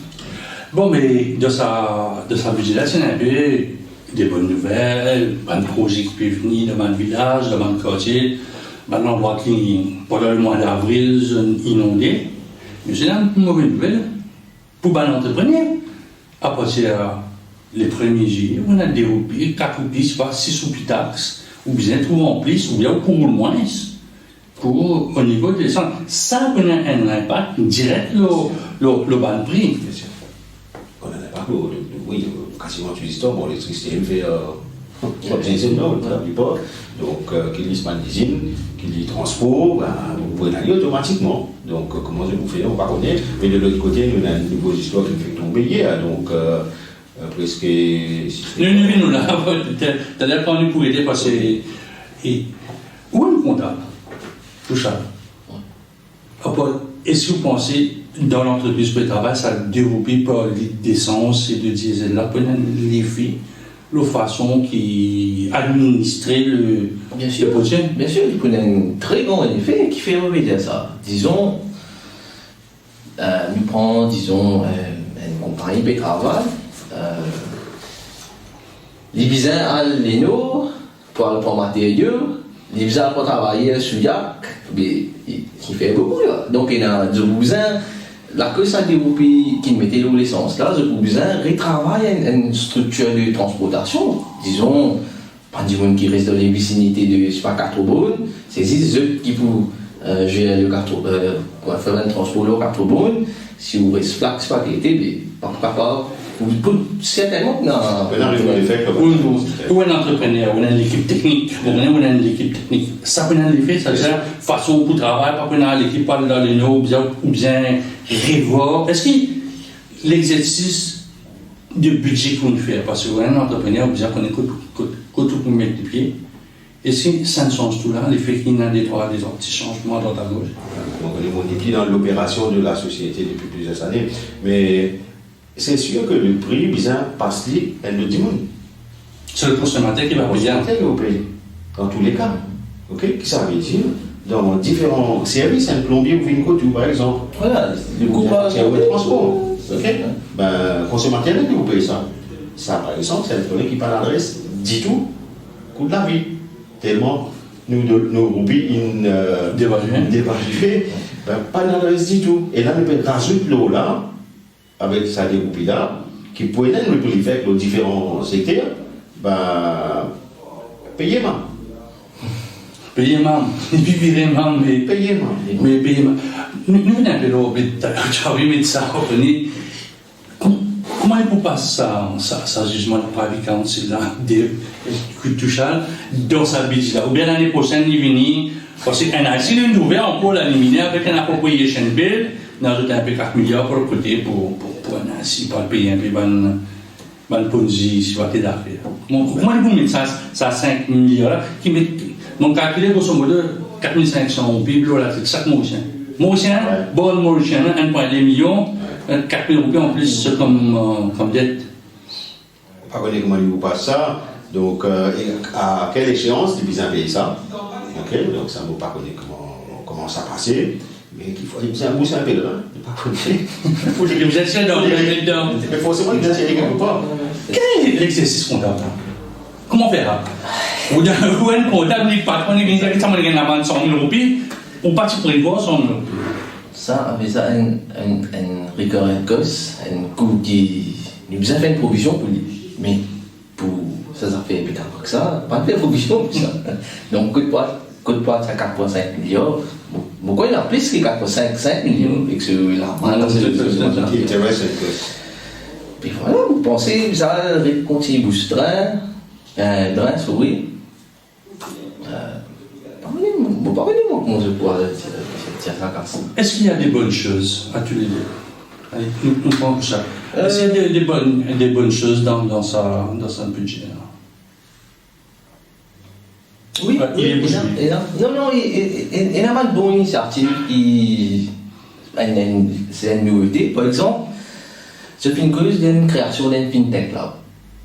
Bon, mais de sa budget-là, c'est un peu des bonnes nouvelles, un projet qui peut venir dans mon village, dans mon quartier, dans l'endroit qui, pendant le mois d'avril, inondé. Mais c'est une mauvaise nouvelle pour les entrepreneurs. À partir les premiers jours, on a des roupies, 4 roupies, 6 roupies taxes, ou bien tout en plus, ou bien pour le moins. Pour, au niveau des centres. Ça a un impact direct le bas de prix. Bien sûr. On a un impact, oui, quasiment tous les histoires, bon, l'électricité, elle fait non, la plupart. Donc, qu'il y ait une usine, qu'il y ait transport, ben, vous pouvez aller automatiquement. Donc, comment je vous fais, on va connaître. Mais de l'autre côté, nous avons une nouvelle histoire qui me fait tomber hier. Donc, presque. Nous, là, t'as quand nous pour aider parce que. Où est le comptable? Tout ça. Est-ce que vous pensez, dans l'entreprise de travail, ça développe par litre d'essence et de diesel là, pour les filles, la façon qui administrer le projet? Bien sûr, il y a un très grand effet qui fait remédier ça. Disons, nous prenons, disons, une compagnie de travail, les bisins à l'ENO pour matériaux, les bisins pour travailler sur Yak, mais il fait beaucoup là. Donc, il y a des bisins, la que ça développe qui mettait l'essence là, des bisins retravaillent une structure de transportation. Disons, pas du monde qui reste dans les vicinités de, je sais pas, Cartobone, c'est eux qui peuvent gérer le carton, faire un transport au Cartobone. Si vous restez flax, pas l'été, mais pas. Certainement, non. Ou un entrepreneur, ou une équipe technique, ou une équipe technique. Ça peut être l'effet, ça veut dire façon pour travailler, pas pour l'équipe dans les noms, ou bien revoir. Est-ce que l'exercice de budget qu'on fait, parce qu'un entrepreneur, ou bien qu'on écoute tout pour mettre les pieds, est-ce que ça ne change tout là, l'effet qu'il y a des petits changements dans ta gauche? On est plus dans l'opération de la société depuis plusieurs années, mais c'est sûr que le prix, bizarre, passe elle le diminue. C'est le consommateur qui va payer. Dans tous les cas. Ok? Ça veut dire, dans différents services, un plombier ou une couture, par exemple. Voilà, du coup, c'est un transport. Ok? Ben, consommateur, il vous paye ça. Ça, par exemple, c'est un problème qui par l'adresse dit tout, coût de la vie. Tellement nos roupies dévaluées, ben, pas l'adresse dit tout. Et là, on peut rajouter l'eau là, avec sa déroupie là, qui pourrait être le prix fait dans différents secteurs, ben, payez moi. Payez moi, et puis virez moi, mais payez moi. Mais payez moi. Nous, on a un peu l'eau, mais tu as vu, mais ça, comment il peut passer ça jugement de private council là, que tu charges dans sa budget là, ou bien l'année prochaine, il vient, parce qu'un asile est ouvert encore l'éliminer avec un appropriation bill, nous avons un peu 4 milliards pour le côté pour un asile, pour payer un peu de Ponzi, si vous avez d'affaires. Comment il peut mettre ça 5 milliards là, qui met, mon calculé grosso modo 4500 au PIB, là, c'est chaque Mauricien. Mauricien, bon Mauricien, 1,2 million. 4 000 roupies en plus comme dette. Pas connaître comment il vous passe ça. Donc, à quelle échéance les bisins payent ça? Ok, donc ça ne veut pas connaître comment ça passe. Mais il faut un bout, c'est un peu là. Pas connaître. Vous êtes dans le mais forcément, il essayer quelque part. Quel est l'exercice comptable? Comment faire? Ou un comptable, il patron, il vient dire que ça m'a gagné la main de 100 000 roupies, ou pas tu pourrais voir 100 000 roupies. Ça, avec ça, un recurrent cost, un coût qui. Nous avons fait une provision pour lui. Mais pour ça, ça fait plus tard que ça, pas de provision pour ça. Donc, Côte d'Ivoire, c'est 4,5 milliards. Pourquoi il y en a plus que 4,5 millions avec l'argent Qui intéresse cette cause. Puis voilà, vous pensez, ça continue booster, drain, souris. Parlez-moi comment je pourrais tirer ça comme ça. Est-ce qu'il y a des bonnes choses à tous les deux? Allez, nous prenons ça. Est-ce qu'il y a des bonnes choses dans sa budget? Oui, Ouais, il est non, il y a pas de bonnes initiatives qui. C'est une nouveauté. Par exemple, je fais une cause d'une création d'un fintech là.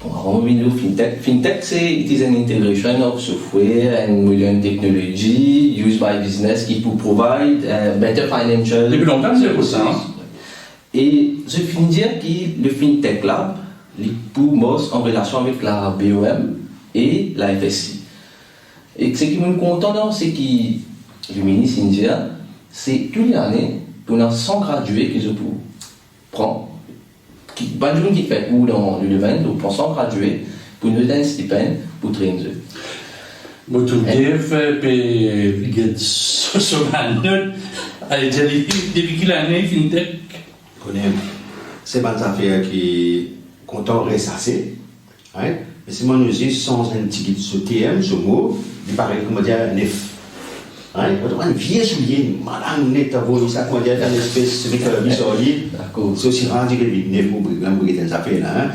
On va venir au fintech. Fintech, it is an integration of software and modern technology used by business qui peut provide better financial. Depuis longtemps, c'est pour ça. Hein? Et je finis dire que le fintech lab, les POUMOS en relation avec la BOM et la FSI. Et ce qui me content, c'est que le ministre indien, c'est toute l'année, on a 100 gradués que je prends, pas de gens qui fait ou dans le domaine, on prend 100 gradués pour nous donner un stipendium pour traîner eux. Bon, tout le monde fait, il y a ce mandat, depuis quelle année, FinTech? C'est pas une affaire qui content reste assez. Hein? Mais c'est mon usage sans un petit ce TM, ce mot, il paraît comme dire nef. Hein? Quand on a un vieux soulier, madame net à vous, ça qu'on dit une espèce de visorier. C'est aussi rendu que le nef, vous pouvez des affaires là.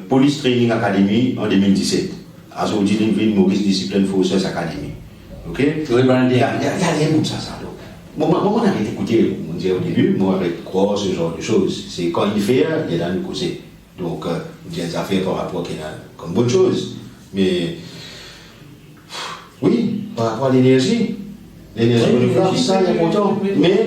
Police Training Academy en 2017. À ce moment-là, il y a Maurice Discipline Forces Academy. Ok? Il y a rien comme ça. Moi, on arrête d'écouter, on disait au début, moi, avec croire ce genre de choses. C'est quand il fait, il y a dans le côté. Donc, il y a des affaires par rapport à comme bonne chose. Mais, oui, par rapport à l'énergie renouvelable, ça, il y a longtemps. Mais,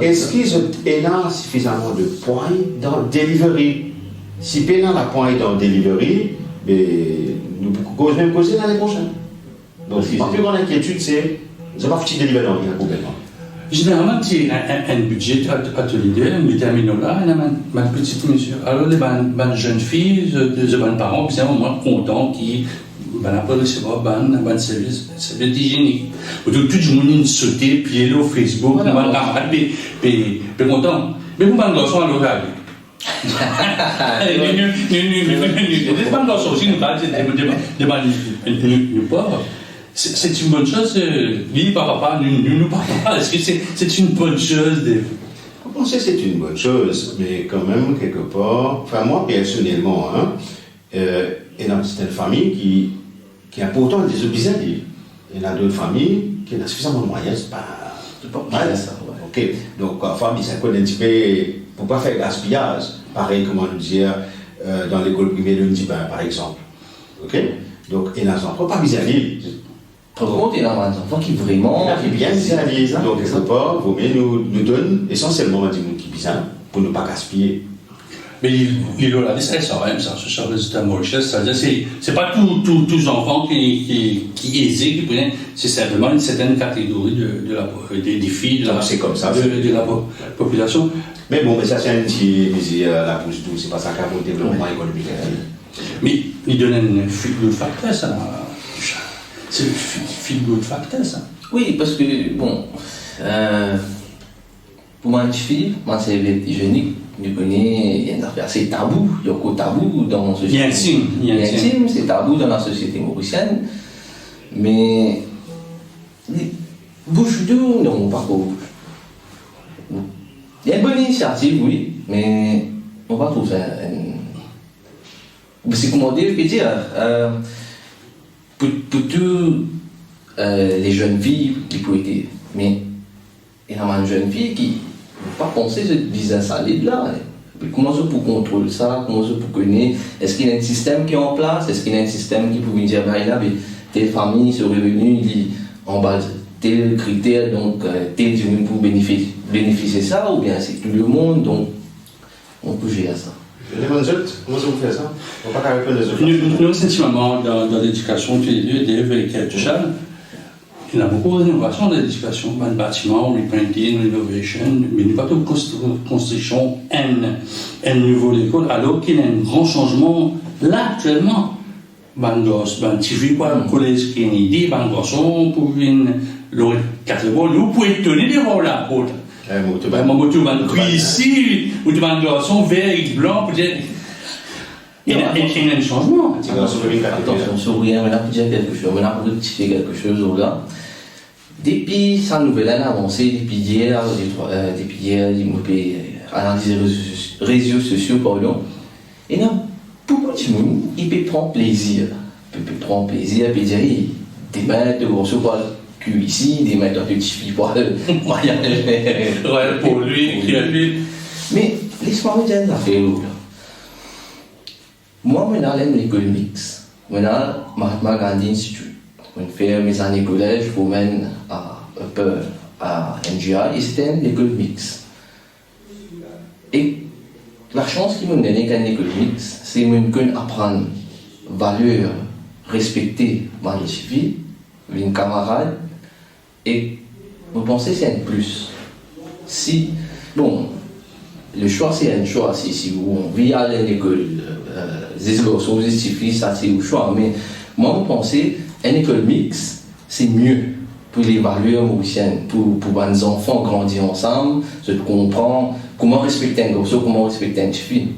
est-ce qu'ils ont suffisamment de points dans delivery? Si ils ont la point dans delivery, nous pouvons même causer l'année prochaine. Donc, ma plus grande inquiétude, c'est, nous n'avons pas fait de delivery dans le gouvernement. Généralement, tu as un budget à te l'idée, mais terminons là, il y a une petite mesure. Alors, les jeunes filles, les parents, ils sont au moins contents qu'ils vont recevoir un service hygiénique. Tout le monde sauté, pied au Facebook, ils vont camarades, puis contents. Mais vous, les garçons, à l'oral. Les garçons aussi, nous parlons des pauvres. C'est une bonne chose, lui, papa, nous, papa. Est-ce que c'est une bonne chose? Je pense que c'est une bonne chose, mais quand même, quelque part, enfin, moi, personnellement, c'est une famille qui a pourtant des obligations. Il y en a d'autres familles qui ont suffisamment de moyens, c'est pas mal. Ça, ouais. Ok, donc, la famille, ça connaît un petit peu, pour ne pas faire gaspillage, pareil, comment nous dire, dans l'école primaire de Ndibin, par exemple. Ok, donc, il y en a pas besoin d'île. Par contre, il y a un enfant qui vraiment. Qui bien visualise, donc quelque part, vaut mieux nous donne essentiellement des mots qui bizarres pour ne pas gaspiller. Mais il a dit ça, ce résultat Mauritius, c'est pas tous les enfants qui aisés, qui prennent, c'est simplement une certaine catégorie des filles de la population. Mais bon, ça c'est un petit la bouche douce, c'est pas ça qu'a pour le développement économique. Mais il donne un fil facteur, ça. C'est le feel-good factor, ça. Oui, parce que, bon, pour moi, une fille, moi, c'est hygiénique. Je connais, il y a une affaire assez tabou. Il y a beaucoup de tabou dans la société. Il y a intime, c'est tabou dans la société mauricienne. Mais, bouche d'eau, non, pas beaucoup. Il y a une bonne initiative, oui, mais on va trouver ça. C'est comment dire, je peux dire. Pour toutes les jeunes filles qui peuvent être. Mais il y a une jeune fille qui ne peut pas penser à ce business solide là. Comment je peux contrôler ça? Comment je peux connaître? Est-ce qu'il y a un système qui est en place? Est-ce qu'il y a un système qui peut dire, ben là, telle famille, ce revenu, il en bas tel critère, donc tel du pour bénéficier ça, ou bien c'est tout le monde, donc on peut gérer ça. Les mangettes, comment ça vous fait ça? On va pas répondre les autres. Nous, sensiblement, dans l'éducation, tu es avec Tchad, il y a beaucoup d'innovation dans l'éducation, dans le bâtiment, reprinting, renovation, mais nous pas de construction, un nouveau école, alors qu'il y a un grand changement là actuellement. ban gosse, ban TV, quoi, le collège Kennedy, ban garçon, pour une, l'autre, 4 bon, nous pouvons tenir devant la porte. Moi, tu vas ici, ou tu vas un garçon vert et blanc, pour dire. Il y a un changement. Attention, sur rien, on a pu dire quelque chose, on a rectifié quelque chose là. Depuis sa nouvelle année avancée, depuis hier, il m'a analysé les réseaux sociaux, pardon. Et non, beaucoup de monde, il peut prendre plaisir. Il peut prendre plaisir, il peut dire, des mains de grosso poil cul ici, des mains de petit fille poil. Ouais, pour lui, mais laisse-moi vous dire une affaire là. Moi, je suis l'école mixte. Je suis Mahatma Gandhi Institute. Je fais mes années collège, je mène à NGI, et c'était une école mixte. Et la chance qui m'a donné qu'une école mixte, c'est que apprendre valeur, respecter ma civile, une camarade, et je pensais que c'est un plus. Si, bon, le choix c'est un choix, si vous vivez à l'école, les garçons, les filles, ça c'est le choix, mais moi je pensais une école mixte, c'est mieux pour les valeurs mauriciennes, pour les enfants grandir ensemble, se comprendre comment respecter un garçon, comment respecter une fille.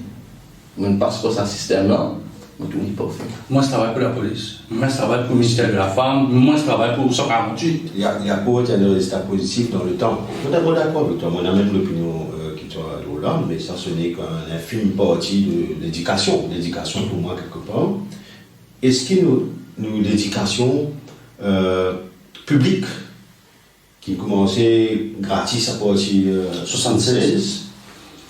Je ne passe pas ce système-là, je ne tout pas fait. Moi, je travaille pour la police. Moi, je travaille pour le ministère de la Femme. Moi, je travaille pour 148. Il y a pas de résultats positifs dans le temps. Je suis d'accord avec toi. Moi, on a même l'opinion qui est là, mais ça, ce n'est qu'une infime partie de l'éducation. L'éducation, pour moi, quelque part. Est-ce que l'éducation publique, qui commençait gratis à partir de 76,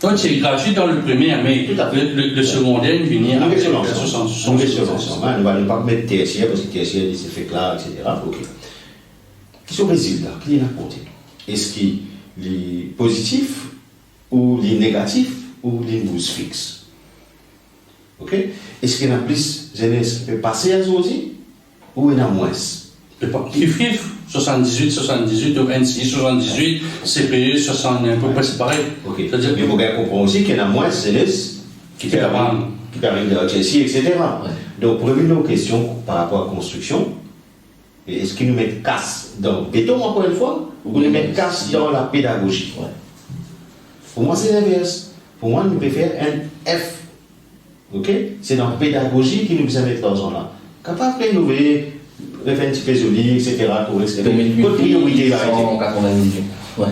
donc, c'est gratuit dans le premier, mais le secondaire, il vient après avec 76. On ne va pas mettre tertiaire, parce que tertiaire, c'est fait là, etc. Ok. Qui sont les résultats? Qui est apporté? Est-ce qu'il est positif, ou les négatifs, ou les bouses fixes? Ok? Est-ce qu'il y en a plus jeunesse qui peut passer à Zodi, ou il y en a moins? Qui fait 78, 78, ou 26, 78, CPE, 69, à peu près c'est pareil. Ok. C'est-à-dire que vous comprenez aussi qu'il y en a moins de jeunesse qui permettent de Chelsea, etc. Ouais. Donc, pour revenir aux questions par rapport à la construction, est-ce qu'ils nous mettent casse dans le béton, encore une fois, ou nous mettent casse dans la pédagogie? Ouais. Pour moi, c'est l'inverse. Pour moi, nous pouvons faire un F. Ok? C'est dans la pédagogie qui nous besoin mettre l'argent là. Capable de rénover, refaire un petit peu joli, etc. Votre priorité là.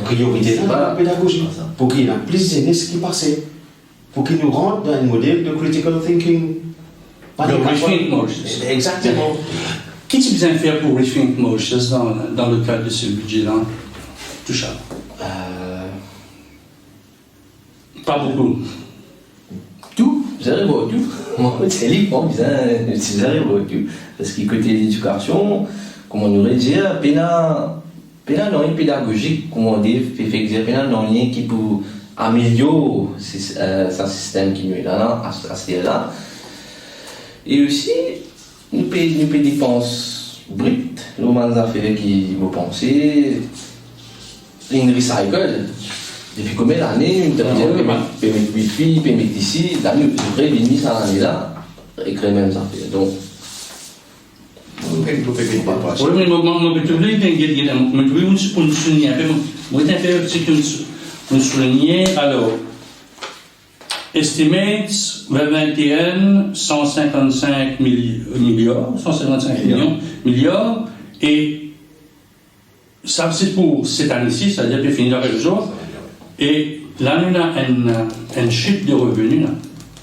Priorité dans la pédagogie. Pour qu'il y ait plus de jeunesse qui passent. Pour qu'ils nous rentrent dans un modèle de critical thinking. De rethink motions. Exactement. Qu'est-ce que tu besoin faire pour rethink motions dans le cadre de ce budget-là? Tout ça. Pas beaucoup. Tout, j'arrive au tout. Moi, c'est libre, j'arrive au tout. Parce que côté l'éducation, comment on aurait dire, pénal dans une pédagogique, comment on dit, fait dire pénal dans une qui peut améliorer ce système qui nous est là, à ce là. Et aussi, nous payons des dépenses brutes, nous avons des affaires qui vont penser, une recycle. Depuis combien d'années, nous avons dit, peut mettre wifi, peut mettre ici, là, nous devrions venir ça l'année là, et créer même ça. Donc, oui, mais je souligner, alors, estimates 2021, 155 milliards, 155 milliards, et ça c'est pour cette année-ci, c'est-à-dire qu'il finit avec le jour, et là on a une chute de revenus, là.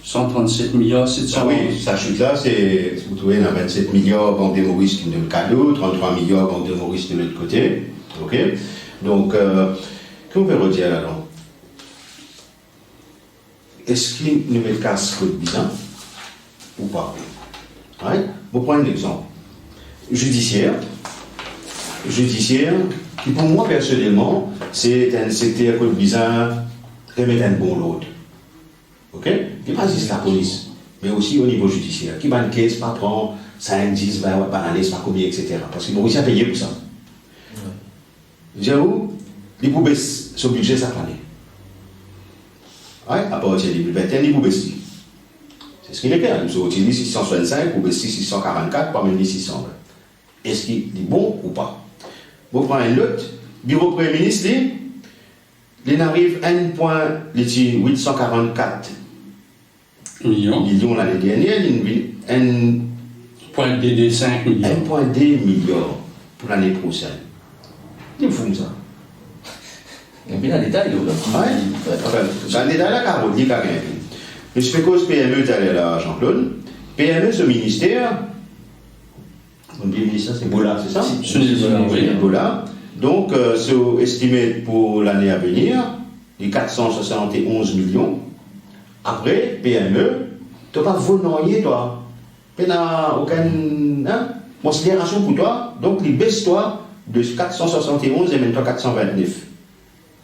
137 milliards, 700 ah oui, sa chute-là, c'est, vous trouvez, on a 27 milliards Banque de Maurice qui nous donne le cadeau, 33 milliards Banque de Maurice de l'autre côté. Ok? Donc, qu'est-ce qu'on peut redire là-dedans? Est-ce qu'il nous met casse code bizarre ou pas? Ouais? Vous prenez un exemple. Judiciaire, qui pour moi personnellement, c'est un secteur code bizarre, remettre un bon lot. Ok? Qui pas juste la police, mais aussi au niveau judiciaire. Qui va une caisse, pas prendre 5, 10, 20 par année, pas combien, etc. Parce que Maurice a payé pour ça. J'avoue, il peut baisser son budget cette année. Ouais, à partir de 2021, il peut baisser. Est-ce qu'il est clair? Nous avons utilisé 665 ou 644 parmi les 620. Est-ce qu'il est bon ou pas? Vous prenez une autre, bureau Premier ministre, il arrive 1,844 millions l'année dernière, il Point de 5 millions. 1,2 milliard pour l'année prochaine. Il faut ça. Et puis dans le détail, là. Ouais. Enfin, dans le détail, là, Caroline, il y a rien. Je fais cause PME, tu es là, Jean-Claude. PME, ce ministère, le ministère, c'est Bola, c'est ça? C'est Bola. Donc, c'est estimé pour l'année à venir, les 471 millions. Après, PME, tu n'as pas volontiers, toi. Tu n'as aucune considération pour toi. Donc, il baisse toi de 471 et maintenant 429.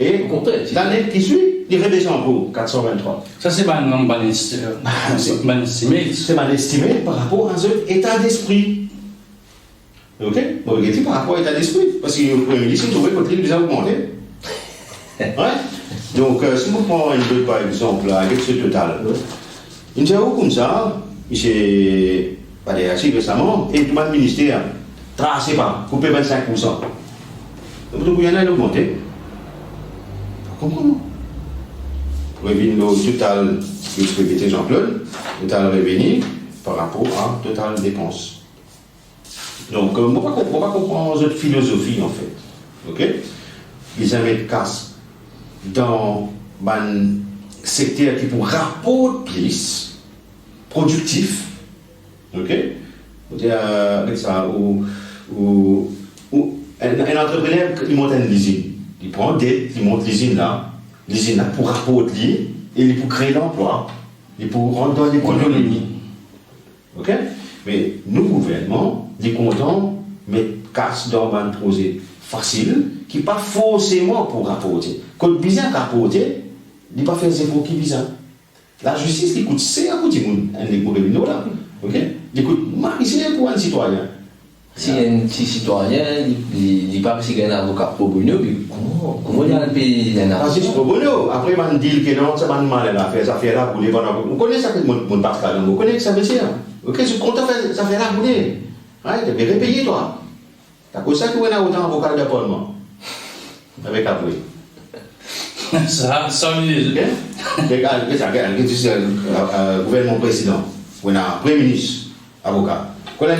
Et l'année qui suit, il redescend pour 423. Ça, c'est mal estimé. C'est mal estimé par rapport à un état d'esprit. Ok? Bon, regardez par rapport à l'état d'esprit. Parce que le Premier ministre, il trouvait que votre livre a augmenté. Ouais? Donc, si vous prenez une autre, par exemple, avec ce total, il y a comme ça, il s'est assez récemment, et tout le ministère, tracé pas, coupé 25%. Donc, il y en a augmenté. Comment? Revenu total, que je répétais Jean-Claude, total revenu par rapport à total dépense. Donc, on ne va pas comprendre cette philosophie en fait. Ok? Ils avaient casse dans un secteur qui pour rapport plus productif. Ok? Avec ça, ou un entrepreneur qui monte une usine. Il prend dette, il monte l'usine là pour rapporter lui, et pour créer l'emploi, et pour rendre dans l'économie. Ok? Mais nous, gouvernement, les contents mettent casse dans un projet facile, qui n'est pas forcément pour rapporter. Quand le bizarre rapporter, il n'est pas fait zéro qui bizarre. La justice, il coûte c'est à côté de nous, là. Ok? Il coûte c'est pour un citoyen. Si un petit citoyen, il dit pas que c'est un avocat pro bono, puis comment il y a un pays d'un avocat? C'est pro bono. Après, il dit que non, ça va mal à faire, ça fait là pour les bonnes. On connaît ça, mon Pascal, on connaît que ça veut dire. Ok, je compte ça fait là pour les. Tu devrais payer, toi. C'est pour ça qu'on a autant d'avocats d'appointement. Avec Apoué. Ça, oui. Regarde, gouvernement président, on a un premier ministre, avocat. Quand on a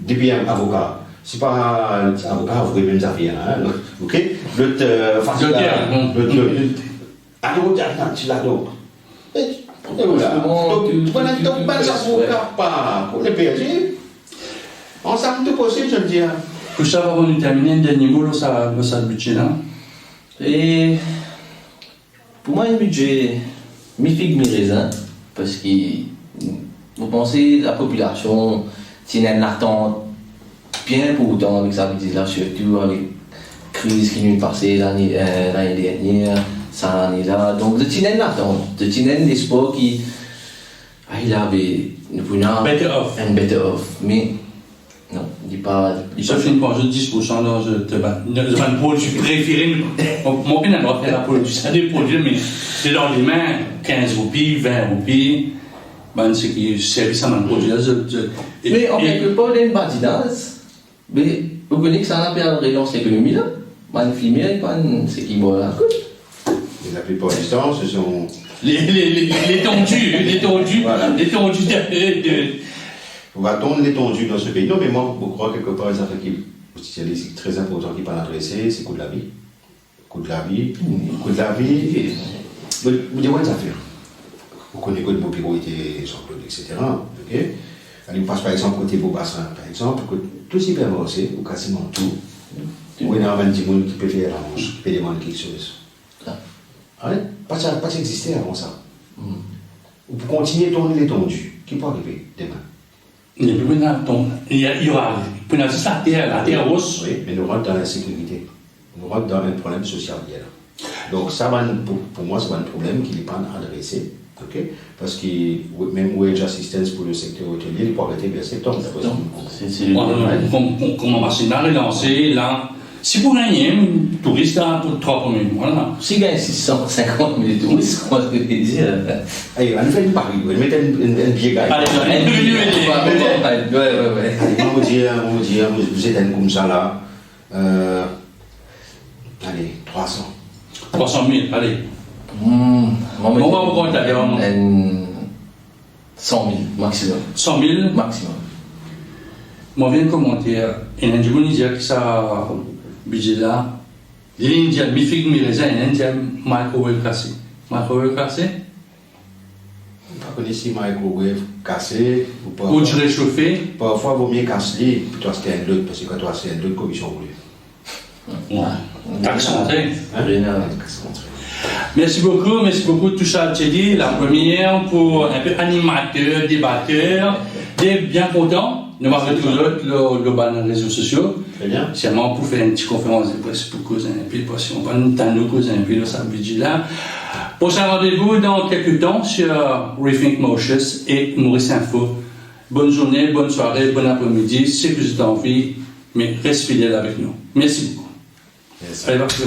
depuis un avocat, c'est pas un avocat, vous pouvez même affaires. Ok? L'autre, tu l'as donc. Ensemble, tout possible, je me dis. Pour ça, avant de terminer, un dernier mot, ça le budget là. Et pour moi, un budget mi-figue, mi-raisin, parce que vous pensez la population tient une attente bien pour autant avec ça, là, surtout avec la crise qui nous est passée l'année dernière, ça l'année là. Donc, de tient une attente, de tient un espoir qui il avait un better off. Mais non, il dit pas. Ça fait une marge de 10% dans le produit préféré. Mon père n'a pas fait la produit, ça des produits, mais c'est dans les mains 15 roupies, 20 roupies. C'est qui service à mon produit. Mais en quelque part, il y a une badinage. Mais vous connaissez que ça n'a pas relance l'économie là. Man filmé, c'est qui boit la couche. La plupart du temps, ce sont. Les tondus. Voilà. Les tondus de. On va tondre l'étendue dans ce pays. Non, mais moi, je crois quelque part, ça fait c'est très important qui pas adresser, c'est le coût de la vie. Coût de la vie. Vous dites, ouais, ça fait. Vous connaissez que de mobilité, Jean-Claude, etc. Ok? Allez, on passe par exemple côté Beaubassin, par exemple, tout supermarché, ou quasiment tout. Où il y a un petit monde qui peut faire la manche, qui peut demander quelque chose. Allez, pas exister avant ça. Vous continuez à tourner l'étendue. Qui peut arriver demain? Il y aura juste la terre hausse. Oui, mais nous rentrons dans l'insécurité. Nous rentrons dans un problème social hier. Donc, ça va, pour moi, c'est un problème qui n'est pas adressé. Okay? Parce que même wage assistance pour le secteur hôtelier, il peut arrêter vers septembre. Comment on va se relancer là? Si vous gagnez, un touriste pour 3 premiers mois, là. Si il gagne 650 000 touristes, comment je vais dire? Allez, on fait une pari, on met un billet gagne. Allez, Ouais. On va dire, vous êtes un comme ça là. Allez, 300. 300 000, allez. On va vous compter, 100 000 maximum. 100 000. Maximum. Moi, je viens de commenter. Et je vais dire que ça, budget là, il y a des figues, mais les uns, il y a un microwave cassé. Microwave cassé? Pas connaître si microwave cassé ou pas. Ou du réchauffé? Parfois, il vaut mieux casser, puis toi, c'était un autre, parce que quand toi, c'est un autre commission voulue. Accenté. Rien. Merci beaucoup tout ça, Teddy. La première pour un peu animateur, débatteur, bien content. Nous allons retrouver le réseaux sociaux. Très bien. Seulement pour faire une petite conférence de presse pour causer un peu, parce qu'on va nous causer un peu de ce budget-là. Prochain rendez-vous dans quelques temps sur Rethink Mauritius et Maurice Info. Bonne journée, bonne soirée, bon après-midi. Si vous êtes en vie, mais reste fidèle avec nous. Merci beaucoup. Yes. Allez, merci.